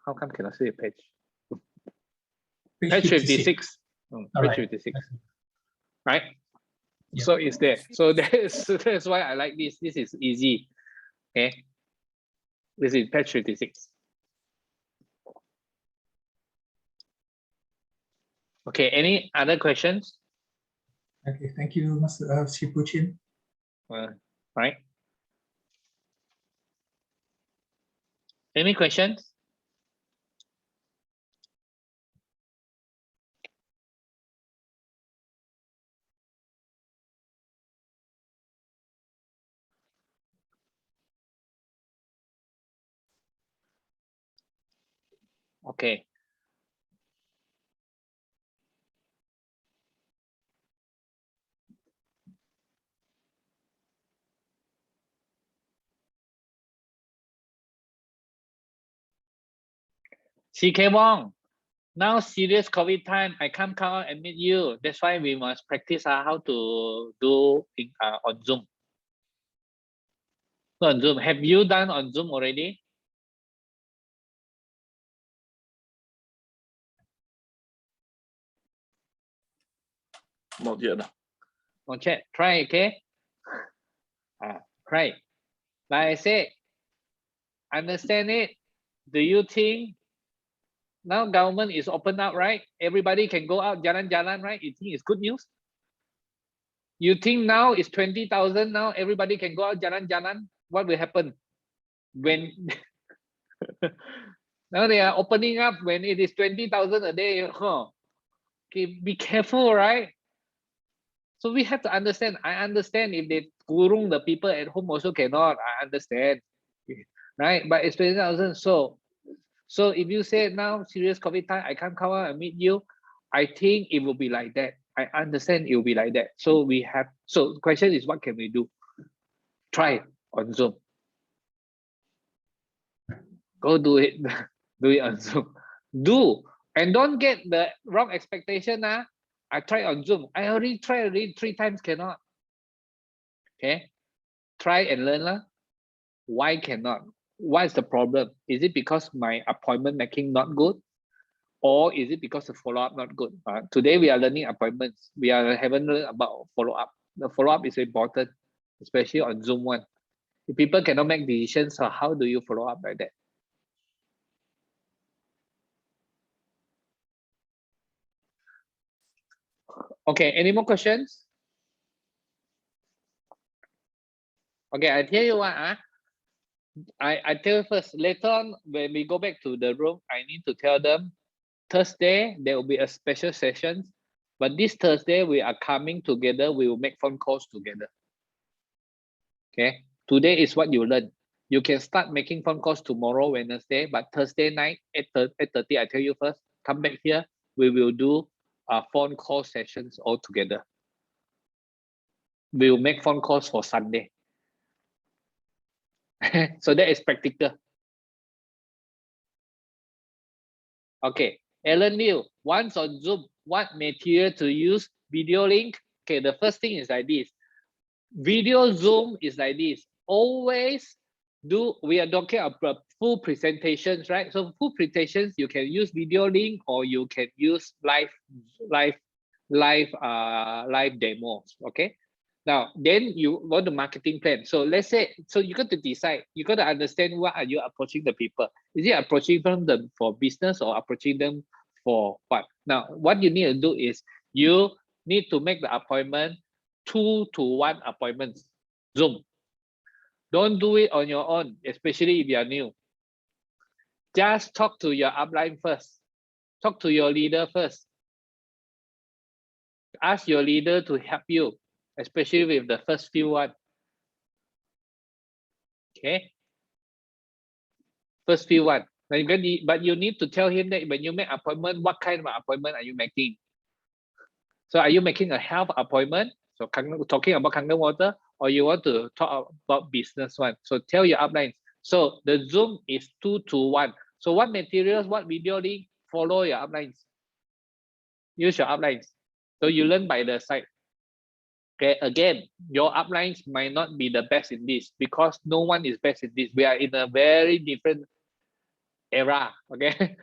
How come cannot see a page? Page 56. Page right. 56. Right? Yeah. So it's there. So that's why I like this. This is easy. Okay. This is page 56. Okay, any other questions? Okay, thank you, Mr. Shipuchin. Right. Any questions? Okay. CK Wong, now serious COVID time, I can't come out and meet you. That's why we must practice how to do on Zoom. On Zoom. Have you done on Zoom already? Not yet. Not yet. Try, okay? Try. Like I said, understand it. Do you think now government is open up, right? Everybody can go out, jalan-jalan, right? You think it's good news? You think now it's 20,000 now, everybody can go out, jalan-jalan? What will happen when now they are opening up when it is 20,000 a day? Okay, be careful, right? So we have to understand. I understand if they kurung the people at home also cannot. I understand, right? But it's 20,000. So if you say now serious COVID time, I can't come out and meet you. I think it will be like that. I understand it will be like that. So we have. So the question is, what can we do? Try on Zoom. Go do it. Do it on Zoom. Do and don't get the wrong expectation. I tried on Zoom. I already tried 3 times, cannot. Okay, try and learn. Why cannot? What is the problem? Is it because my appointment making not good? Or is it because the follow-up not good? Today we are learning appointments. We haven't learned about follow-up. The follow-up is important, especially on Zoom one. If people cannot make decisions, so how do you follow up like that? Okay, any more questions? Okay, I tell you what, I tell you first, later on when we go back to the room, I need to tell them Thursday there will be a special session, but this Thursday we are coming together, we will make phone calls together. Okay, today is what you learn. You can start making phone calls tomorrow, Wednesday, but Thursday night at 8:30, I tell you first, come back here, we will do phone call sessions all together. We will make phone calls for Sunday. So that is practical. Okay, Ellen Liu, once on Zoom, what material to use? Video link. Okay, the first thing is like this. Video Zoom is like this. Always do, we are talking about full presentations, right? So full presentations, you can use video link or you can use live demos, okay? Now, then you want the marketing plan. So let's say, so you got to decide, you got to understand what are you approaching the people. Is it approaching them for business or approaching them for what? Now, what you need to do is you need to make the appointment 2-to-1 appointments, Zoom. Don't do it on your own, especially if you are new. Just talk to your upline first. Talk to your leader first. Ask your leader to help you, especially with the first few one. Okay. First few one. But you need to tell him that when you make appointment, what kind of appointment are you making? So are you making a health appointment? So talking about Kangen water, or you want to talk about business one? So tell your uplines. So the Zoom is 2 to 1. So what materials, what video link, follow your uplines. Use your uplines. So you learn by the side. Okay, again, your uplines might not be the best in this because no one is best in this. We are in a very different era, okay?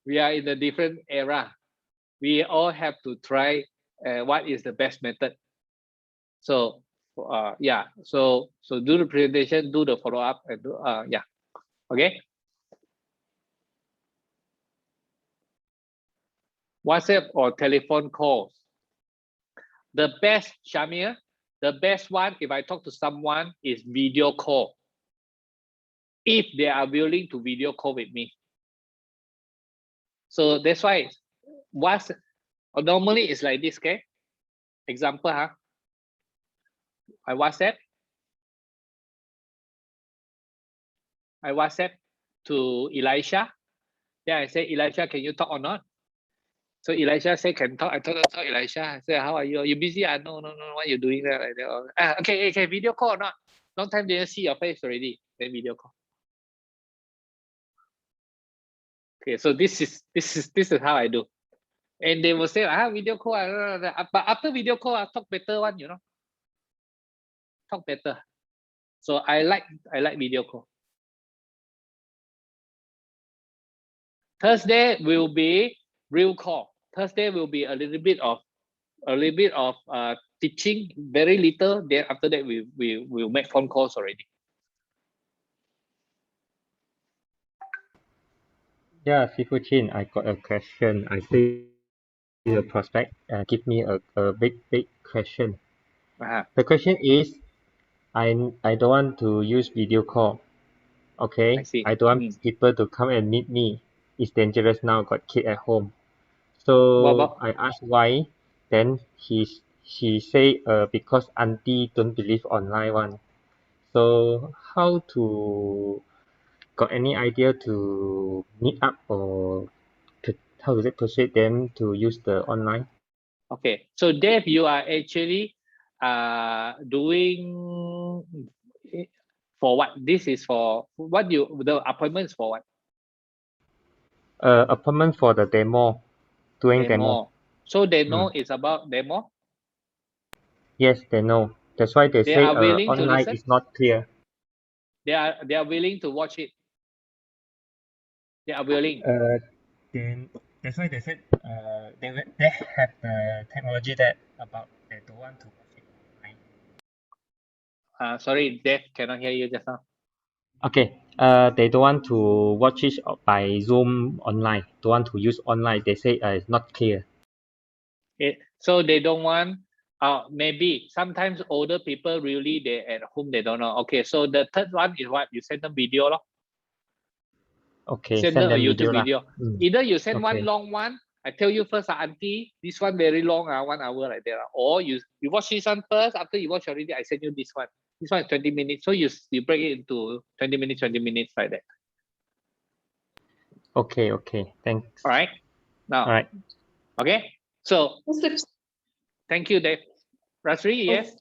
We are in a different era. We all have to try what is the best method. So yeah, so do the presentation, do the follow-up, and do, yeah, okay? WhatsApp or telephone calls. The best, Shamir, the best one, if I talk to someone, is video call. If they are willing to video call with me. So that's why normally it's like this, okay? Example, I WhatsApp to Elisha. Then I say, Elisha, can you talk or not? So Elisha said, can talk. I told Elisha, I said, how are you? Are you busy? No, what are you doing there? Like that. Okay, video call or not? Long time didn't see your face already. Then video call. Okay, so this is how I do. And they will say, video call. But after video call, I talk better one, you know. Talk better. So I like video call. Thursday will be real call. Thursday will be a little bit of teaching, very little. Then after that, we will make phone calls already. Yeah, Sifu Chin, I got a question. I see the prospect give me a big question. The question is, I don't want to use video call. Okay, I don't want people to come and meet me. It's dangerous now. Got kid at home. So I asked why. Then she say because auntie don't believe online one. So how to got any idea to meet up or to how does it persuade them to use the online? Okay, so Dave, you are actually doing for what? This is for what the appointment is for what? Appointment for the demo, doing demo. So they know it's about demo? Yes, they know. That's why they say are willing to online listen? is not clear. They are willing to watch it. They are willing. Then that's why they said they have the technology that about they don't want to watch it online. Sorry, Dave, cannot hear you just now. Okay. They don't want to watch it by Zoom online. Don't want to use online. They say it's not clear. So they don't want. Maybe sometimes older people really they at home they don't know. Okay, so the third one is what you send them video lo. Okay, send them a YouTube video. Either you send one Okay. long one. I tell you first, auntie, this one very long, 1 hour like that. Or you watch this one first. After you watch already, I send you this one. This one is 20 minutes. So you break it into 20 minutes like that. Okay. Thanks. All right. Now. All right. Okay. So thank you, Dave. Rasri, yes.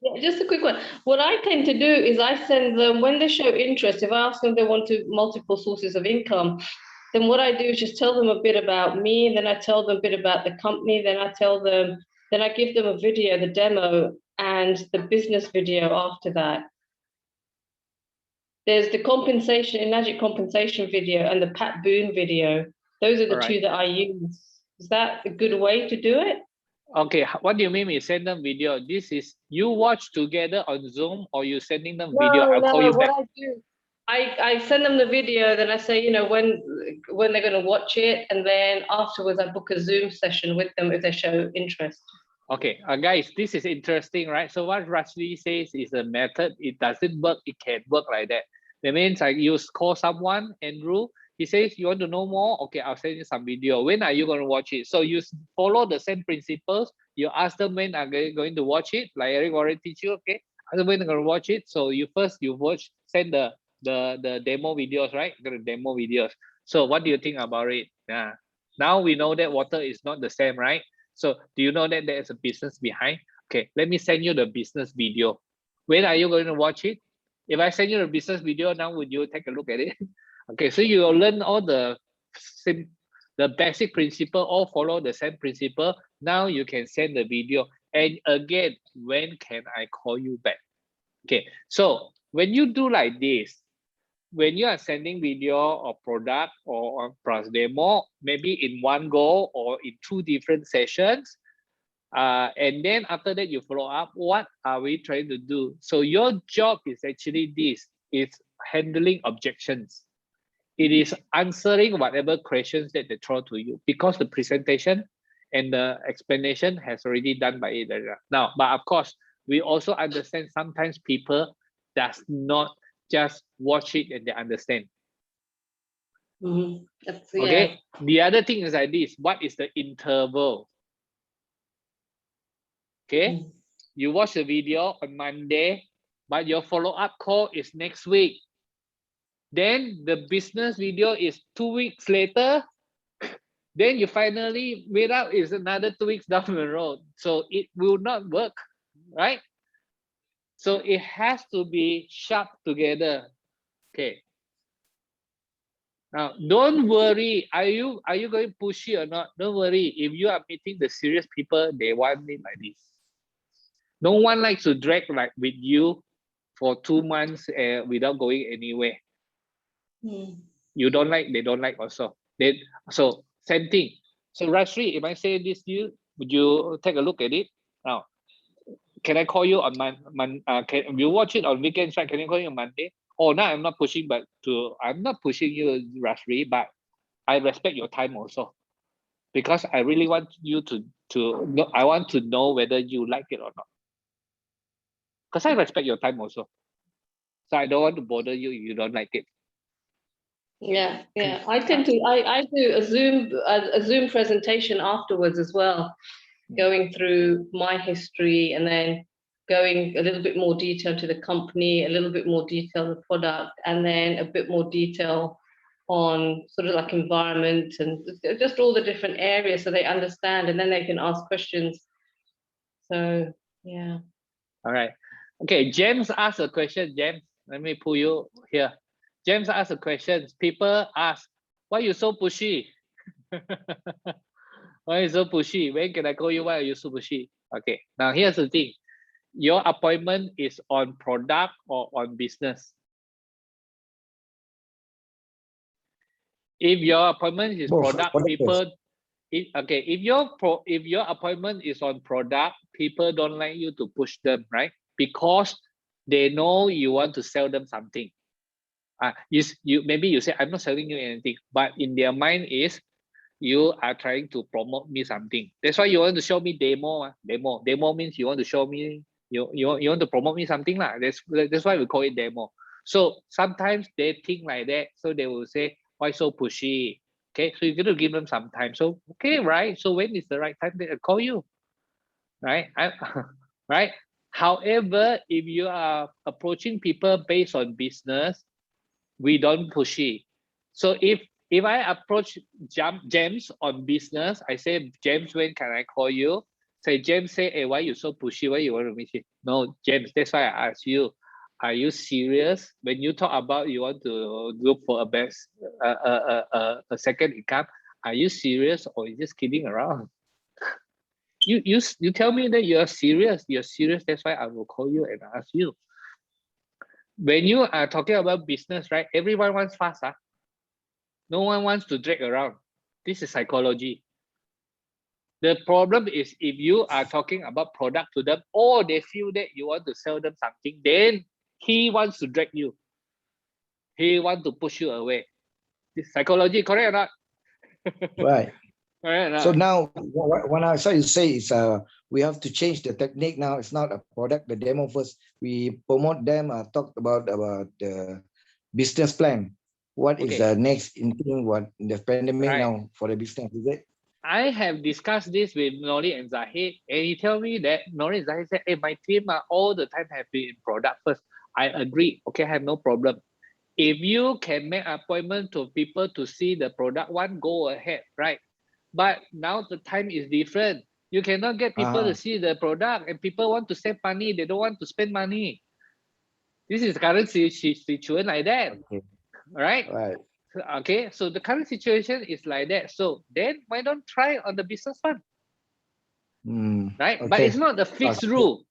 Yeah, just a quick one. What I tend to do is I send them, when they show interest, if I ask them they want to multiple sources of income, then what I do is just tell them a bit about me, then I tell them a bit about the company, then I give them a video, the demo, and the business video after that. There's the compensation, Enagic compensation video and the Pat Boone video. Those are the two that I use. Is that a good way to do it? Okay, what do you mean you send them video? This is you watch together on Zoom or you sending them video? I'll call you back. What I do, I send them the video, then I say, when they're going to watch it, and then afterwards I book a Zoom session with them if they show interest. Okay, guys, this is interesting, right? So what Rashli says is a method. It doesn't work. It can work like that. That means you call someone, Andrew. He says, you want to know more? Okay, I'll send you some video. When are you going to watch it? So you follow the same principles. You ask them when are they going to watch it. Like Eric already teach you, okay? Ask them when they're going to watch it. So you watch, send the the demo videos, right? The demo videos. So what do you think about it? Yeah. Now we know that water is not the same, right? So do you know that there's a business behind? Okay, let me send you the business video. When are you going to watch it? If I send you the business video now, would you take a look at it? Okay, so you will learn all the basic principle, all follow the same principle. Now you can send the video. And again, when can I call you back? Okay, so when you do like this, when you are sending video or product or plus demo, maybe in one go or in 2 different sessions, and then after that you follow up, what are we trying to do? So your job is actually this, it's handling objections. It is answering whatever questions that they throw to you, because the presentation and the explanation has already done by it now. But of course, we also understand sometimes people does not just watch it and they understand. Okay. The other thing is like this. What is the interval? Okay. You watch the video on Monday, but your follow-up call is next week. Then the business video is 2 weeks later. Then you finally meet up is another 2 weeks down the road. So it will not work, right? So it has to be sharp together. Okay. Now, don't worry. Are you going pushy or not? Don't worry. If you are meeting the serious people, they want it like this. No one likes to drag like with you for 2 months without going anywhere. You don't like, they don't like also. So same thing. So Rashri, if I say this to you, would you take a look at it? Now, can I call you on can you watch it on weekends, right? Can I call you on Monday? Oh, now I'm not pushing, I'm not pushing you, Rashri, but I respect your time also, because I really want you to know, I want to know whether you like it or not. Because I respect your time also. So I don't want to bother you if you don't like it. Yeah. I tend to I do a Zoom presentation afterwards as well, going through my history and then going a little bit more detail to the company, a little bit more detail on the product, and then a bit more detail on sort of like environment and just all the different areas so they understand, and then they can ask questions. So yeah. All right. Okay, James asked a question. James, let me pull you here. James asked a question. People ask, why are you so pushy? Why are you so pushy? When can I call you? Why are you so pushy? Okay, now here's the thing. Your appointment is on product or on business? If your appointment is product, people, if your appointment is on product, people don't like you to push them, right? Because they know you want to sell them something. Maybe you say, I'm not selling you anything, but in their mind is you are trying to promote me something. That's why you want to show me demo. Demo means you want to show me, you want to promote me something. That's why we call it demo. So sometimes they think like that. So they will say, why so pushy? Okay, so you're going to give them some time. So, okay, right? So when is the right time to call you? Right? Right? However, if you are approaching people based on business, we don't pushy. So if I approach James on business, I say, James, when can I call you? Say, James say, hey, why you so pushy? Why you want to meet you? No, James, that's why I ask you, are you serious? When you talk about you want to look for a second income, are you serious or you just kidding around? You tell me that you're serious. You're serious. That's why I will call you and ask you. When you are talking about business, right? Everyone wants fast. No one wants to drag around. This is psychology. The problem is if you are talking about product to them, or they feel that you want to sell them something, then he wants to drag you. He wants to push you away. This psychology, correct or not? Right. Correct. So now what I saw you say is we have to change the technique now. It's not a product, the demo first. We promote them, talk about the business plan. What is the next in thing, what the pandemic now for the business, is it? I have discussed this with Nori and Zahid, and he told me that Nori and Zahid said, hey, my team all the time have been in product first. I agree. Okay, I have no problem. if you can make appointment to people to see the product one, go ahead, right? But now the time is different. You cannot get people to see the product, and people want to save money. They don't want to spend money. This is the current situation like that, right? Right. Okay, so the current situation is like that. So then why don't try on the business one? Right? But Okay. it's not the fixed rule.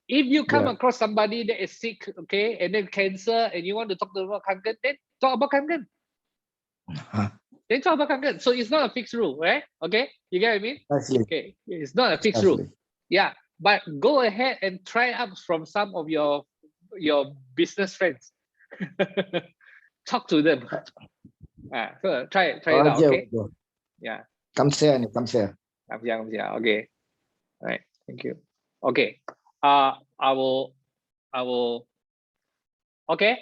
If you come Yeah. across somebody that is sick, okay, and then cancer, and you want to talk about Kangen, then talk about Kangen. Then talk about Kangen. So it's not a fixed rule, right? Okay, you get what I mean? Precisely. Okay, it's not a fixed rule. Precisely. Yeah, but go ahead and try out from some of your business friends. Talk to them. So try it out, okay? Yeah. Come share. Okay. All right. Thank you. Okay. I will. Okay.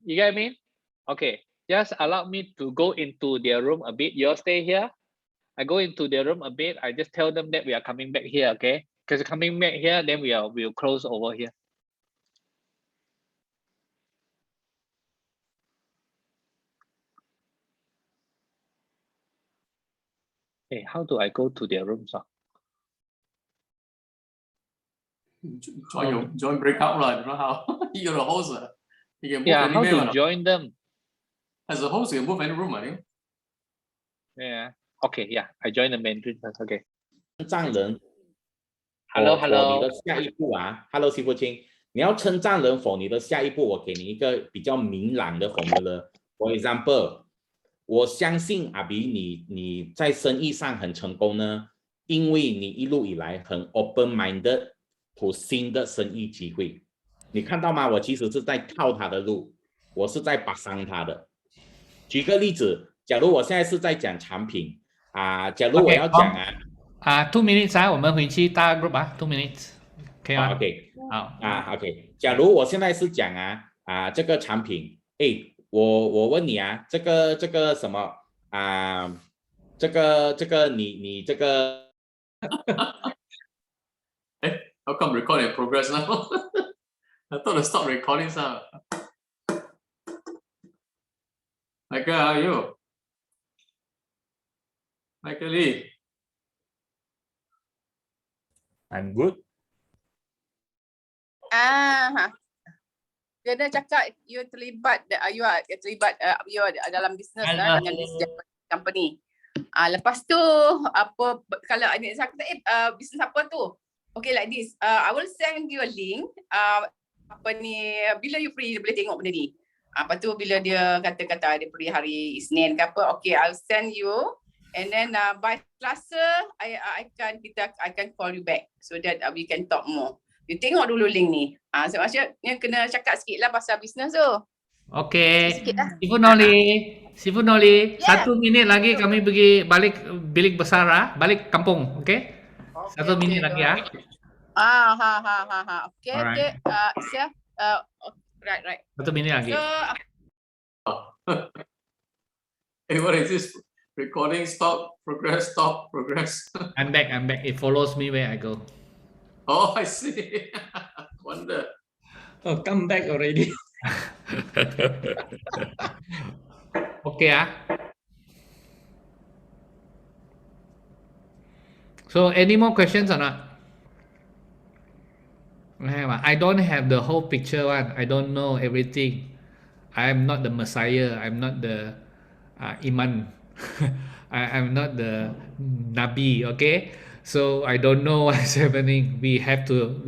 You get me? Okay. Just allow me to go into their room a bit. You all stay here. I go into their room a bit. I just tell them that we are coming back here. Okay. Because coming back here, then we'll close over here. Hey, how do I go to their rooms? Join breakout, right? I don't know how. You're the host. You can move Yeah, how anywhere. to join them? As a host, you can move any room, I think. Yeah. Okay. Yeah, I join the Mandarin first. Okay. 赞人 Hello, for hello. 你的下一步啊 ，Hello 西父亲，你要称赞人 for 你的下一步，我给你一个比较明朗的 formula。For example， 我相信阿比你在生意上很成功呢，因为你一路以来很 open-minded to 新的生意机会。你看到吗？我其实是在套他的路，我是在把伤他的。举个例子，假如我现在是在讲产品啊，假如我要讲2 minutes 我们回去大 group 2 minutes， 可以吗 ？OK， 好，OK。假如我现在是讲这个产品，我问你这个什么这个你这个How come recording in progress now? I thought I stopped recording some. Michael, how are you? Michael Lee. I'm good. Dia dah cakap you terlibat you are dalam bisnes dengan this company. Lepas tu apa kalau saya kata bisnes apa tu? Okay, like this. I will send you a link. Apa ni bila you free boleh tengok benda ni. Lepas tu bila dia kata dia free hari Isnin ke apa, okay, I'll send you. And then by Selasa I can call you back so that we can talk more. You tengok dulu link ni. Maksudnya kena cakap sikit lah pasal bisnes tu. Okay. Sifu Noli, 1 minit lagi kami pergi balik bilik besar balik kampung, okay? 1 minit lagi Okay, okay. Right. 1 minit lagi. Hey, what is this? Recording stop, progress, stop, progress. I'm back. It follows me where I go. Oh, I see. Wonder. Oh, come back already. Okay. So, any more questions or not? I don't have the whole picture one. I don't know everything. I'm not the Messiah. I'm not the Iman. I'm not the Nabi. Okay. So I don't know what's happening. We have to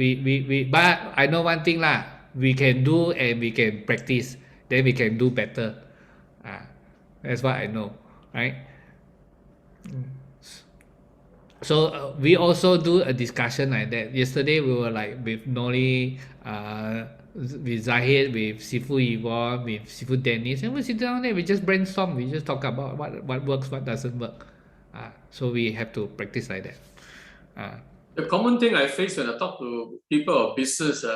but I know one thing lah. We can do and we can practice. Then we can do better. That's what I know, right? So we also do a discussion like that. Yesterday we were like with Noli, with Zahid, with Sifu Yvonne, with Sifu Dennis, and we sit down there. We just brainstorm. We just talk about what works, what doesn't work. So we have to practice like that. The common thing I face when I talk to people of business,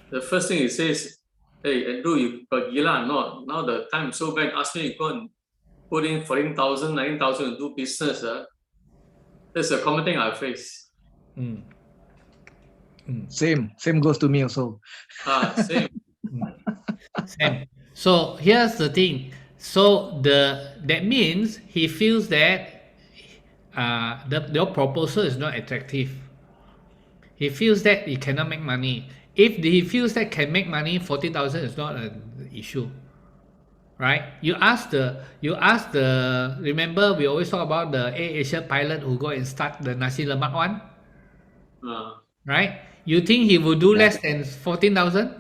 the first thing he says, "Hey, Andrew, you got gila or not? Now the time is so bad. Ask me to go and put in 14,000, 19,000 to do business." That's a common thing I face. Same goes to me also. Same. Same. So here's the thing. So that means he feels that your proposal is not attractive. He feels that he cannot make money. If he feels that can make money, 40,000 is not an issue, right? You ask the remember we always talk about the AirAsia pilot who go and start the nasi lemak one, right? You think he will do less than 14,000?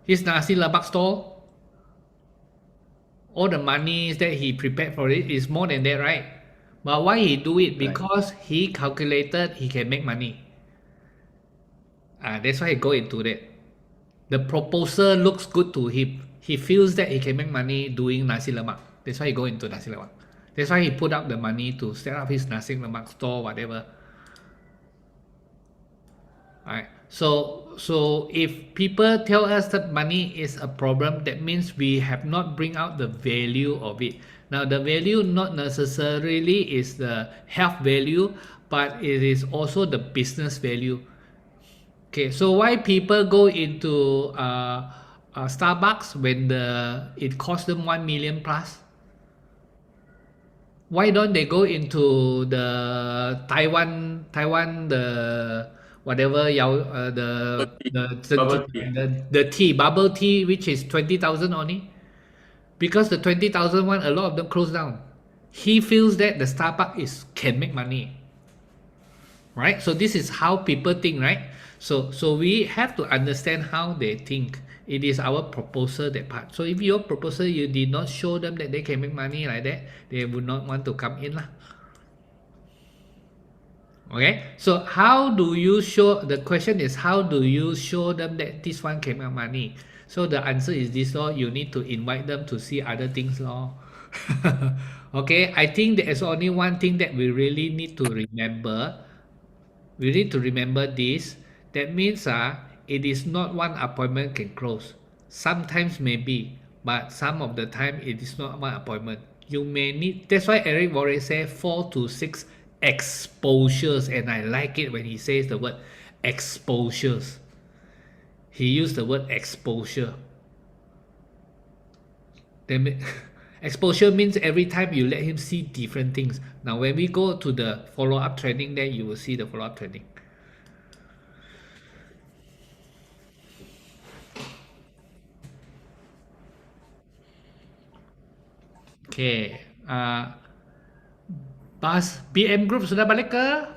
His nasi lemak stall, all the money that he prepared for it is more than that, right? But why he do it? Because he calculated he can make money. That's why he go into that. The proposal looks good to him. He feels that he can make money doing nasi lemak. That's why he go into nasi lemak. That's why he put up the money to set up his nasi lemak store, whatever. Alright. So if people tell us that money is a problem, that means we have not bring out the value of it. Now the value not necessarily is the health value, but it is also the business value. Okay, so why people go into Starbucks when it costs them 1 million plus? Why don't they go into the Taiwan the whatever the tea bubble tea, which is 20,000 only? Because the 20,000 one, a lot of them close down. He feels that the Starbucks can make money, right? So this is how people think, right? So we have to understand how they think. It is our proposal, that part. So if your proposal you did not show them that they can make money like that, they would not want to come in lah. Okay, so how do you show? The question is, how do you show them that this one can make money? So the answer is this, law. You need to invite them to see other things, law. Okay, I think there is only one thing that we really need to remember. We need to remember this. That means it is not one appointment can close. Sometimes maybe, but some of the time it is not one appointment. You may need. That's why Eric Worre said 4 to 6 exposures, and I like it when he says the word exposures. He used the word exposure. Exposure means every time you let him see different things. Now when we go to the follow-up training, then you will see the follow-up training. Okay, Bas BM Group sudah balik ke?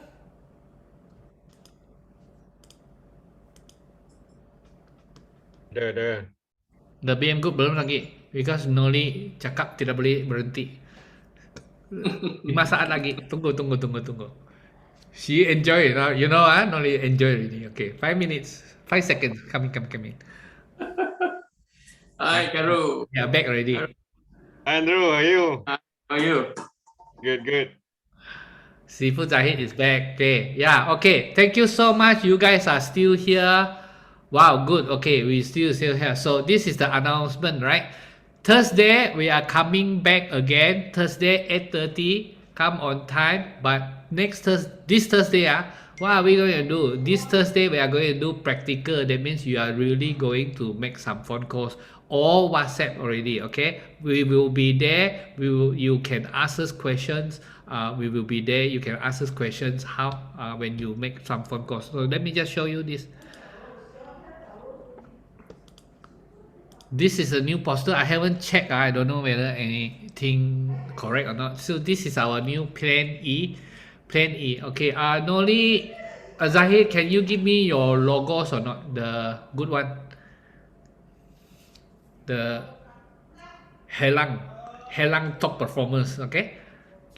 Dah. The BM Group belum lagi, because Noli cakap tidak boleh berhenti. 5 saat lagi. Tunggu. She enjoy, you know, Noli enjoy really. Okay, 5 minutes, 5 seconds. Coming. Hi, Karu. Yeah, back already. Andrew, how are you? How are you? Good. Sifu Zahid is back. Okay, yeah, okay. Thank you so much. You guys are still here. Wow, good. Okay, we still here. So this is the announcement, right? Thursday we are coming back again. Thursday 8:30. Come on time. But this Thursday, what are we going to do? This Thursday we are going to do practical. That means you are really going to make some phone calls or WhatsApp already. Okay, we will be there. You can ask us questions. We will be there. You can ask us questions when you make some phone calls. So let me just show you this. This is a new poster. I haven't checked. I don't know whether anything correct or not. So this is our new Plan E. Okay. Noli, Zahid, can you give me your logos or not? The good one. The Helang top performers. Okay.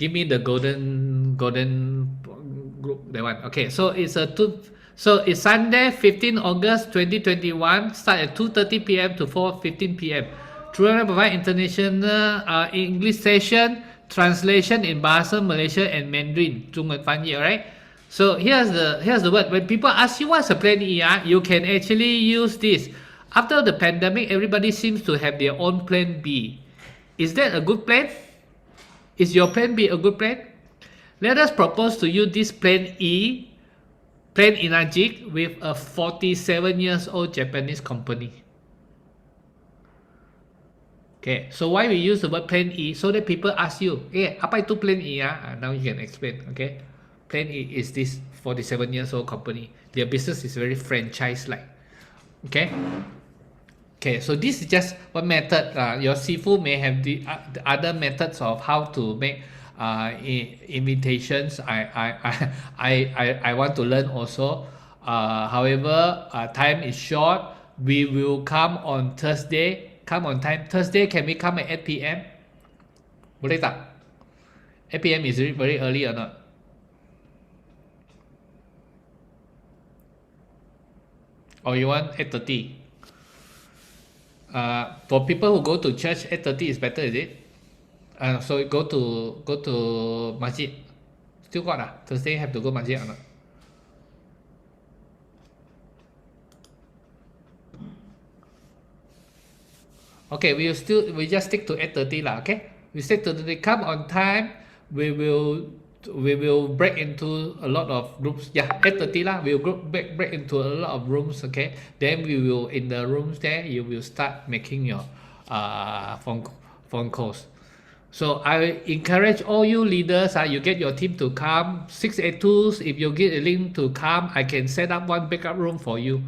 Give me the golden group. That one. Okay. So it's it's Sunday, 15 August 2021. Start at 2:30 p.m. to 4:15 p.m. True provide international English session, translation in Bahasa Malaysia and Mandarin. 中文翻译, alright? So here's the word. When people ask you what's a Plan E, you can actually use this. After the pandemic, everybody seems to have their own Plan B. Is that a good plan? Is your Plan B a good plan? Let us propose to you this Plan E, Plan Enagic, with a 47 years old Japanese company. Okay, so why we use the word plan E? So that people ask you, apa itu plan E? Now you can explain. Okay, plan E is this 47 years old company. Their business is very franchise-like. Okay. Okay, so this is just one method. Your Sifu may have the other methods of how to make invitations. I want to learn also. However, time is short. We will come on Thursday. Come on time. Thursday, can we come at 8 p.m.? Boleh tak? 8 p.m. is very early or not? Or you want 8:30? For people who go to church, 8:30 is better, is it? So go to masjid. Still got Thursday have to go masjid or not? Okay, we just stick to 8:30 lah. Okay, we stick to the come on time. We will break into a lot of groups. Yeah, 8:30 lah. We'll break into a lot of rooms. Okay, then we will in the rooms there. You will start making your phone calls. So I encourage all you leaders. You get your team to come. 682s. If you get a link to come, I can set up one backup room for you.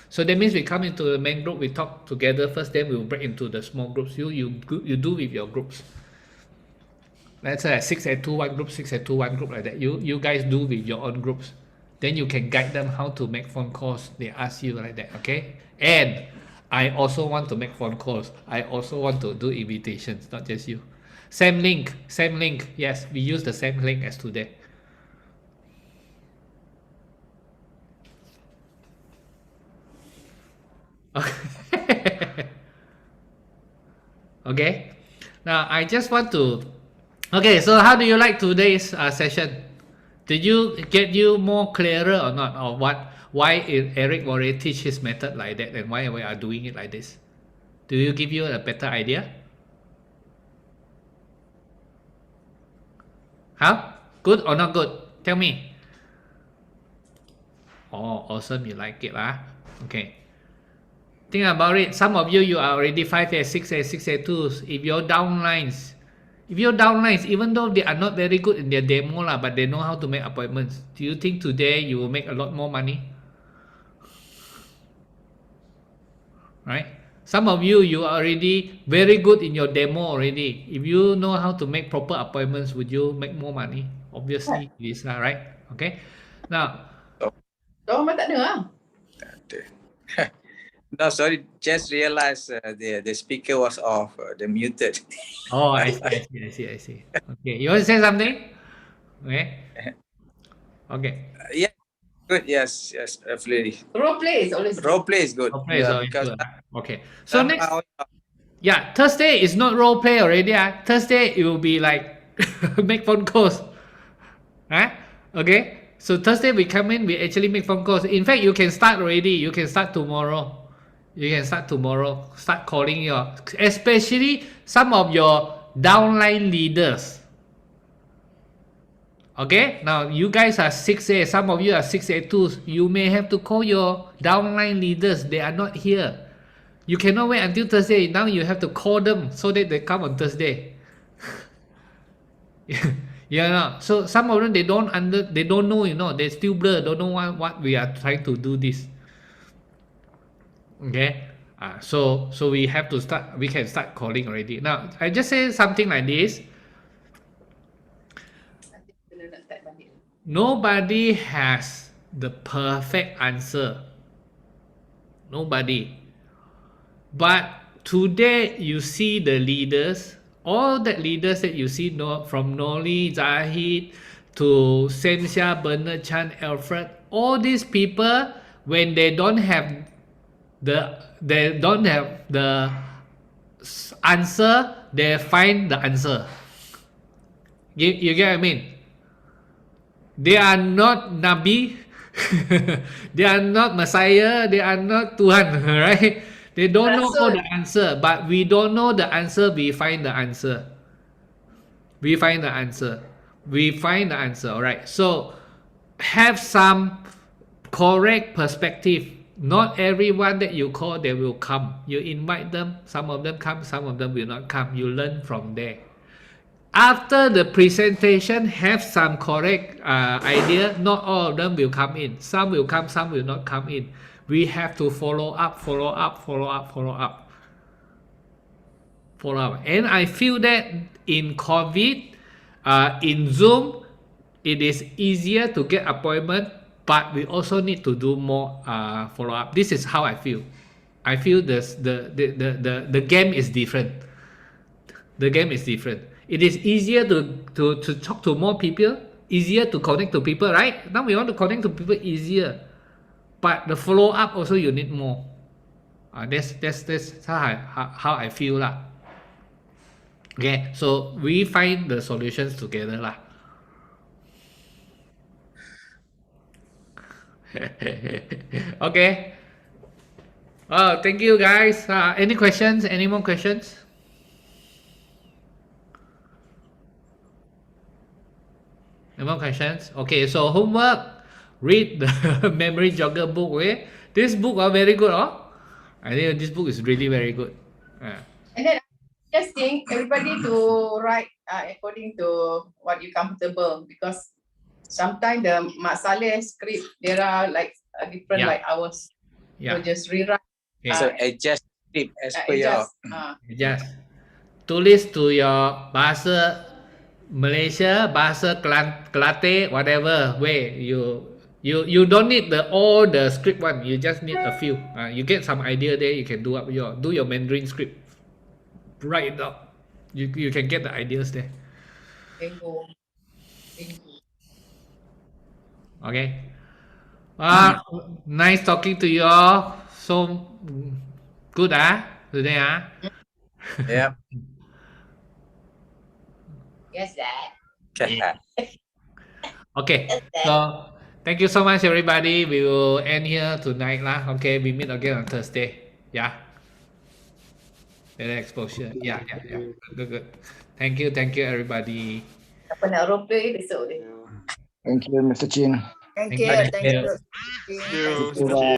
So that means we come into the main group, we talk together first, then we will break into the small groups. You do with your groups. Let's say 682 one group, 682 one group like that. You guys do with your own groups. Then you can guide them how to make phone calls. They ask you like that, okay? And I also want to make phone calls. I also want to do invitations, not just you. Same link. Yes, we use the same link as today. Okay, now I just want to. Okay, so how do you like today's session? Did you get you more clearer or not, or why Eric Worre teach his method like that, and why we are doing it like this? Do you give you a better idea? How? Good or not good? Tell me. Oh, awesome! You like it, Okay. Think about it. Some of you are already 5A, 6A, 6A2s. If your downlines, even though they are not very good in their demo, but they know how to make appointments, do you think today you will make a lot more money? Right? Some of you are already very good in your demo already. If you know how to make proper appointments, would you make more money? Obviously, it is, right? Okay. Now. Tak ada. No, sorry, just realized the speaker was off, the muted. Oh, I see. Okay, you want to say something? Okay. Yeah, good. Yes, absolutely. Role play is always good. Role play is always good. Okay. So next, Thursday is not role play already. Thursday it will be like make phone calls. Okay. So Thursday we come in, we actually make phone calls. In fact, you can start already. You can start tomorrow. Start calling especially some of your downline leaders. Okay, now you guys are 6A, some of you are 6A2s. You may have to call your downline leaders. They are not here. You cannot wait until Thursday. Now you have to call them so that they come on Thursday. So some of them they don't know, they still blur, don't know what we are trying to do this. Okay, so we have to start. We can start calling already. Now I just say something like this. Nobody has the perfect answer. Nobody. But today you see the leaders, all the leaders that you see from Noli, Zahid to Sensia, Bernard Chan, Alfred, all these people, when they don't have the answer, they find the answer. You get what I mean? They are not Nabi, they are not Messiah, they are not Tuhan, right? They don't know all the answer, but we don't know the answer, we find the answer. Alright, so have some correct perspective. Not everyone that you call, they will come. You invite them, some of them come, some of them will not come. You learn from there. After the presentation, have some correct idea. Not all of them will come in. Some will come, some will not come in. We have to follow up. And I feel that in COVID, in Zoom, it is easier to get appointment, but we also need to do more follow up. This is how I feel. I feel the game is different. The game is different. It is easier to talk to more people, easier to connect to people, right? Now we want to connect to people easier, but the follow up also you need more. That's how I feel lah. Okay, so we find the solutions together lah. Okay. Oh, thank you guys. Any questions? Any more questions? Any more questions? Okay, so homework. Read the Memory Jogger book. Okay? This book are very good. I think this book is really very good. And then just think everybody to write according to what you comfortable, because sometimes the Mak Saleh script there are like different like ours. So just rewrite. So adjust script as per your. Adjust. Tulis to your bahasa Malaysia, bahasa Kelantan, whatever way you don't need all the script one. You just need a few. You get some idea there. You can do your Mandarin script. Write it up. You can get the ideas there. Bingo. Okay. Nice talking to you all. So good today Yeah. Yes, Dad. Okay. So thank you so much, everybody. We will end here tonight lah. Okay. We meet again on Thursday. Yeah. Better exposure. Yeah. Good. Thank you, everybody. Apa nak role play besok ni? Thank you, Mr. Chin. Thank you. Thank you.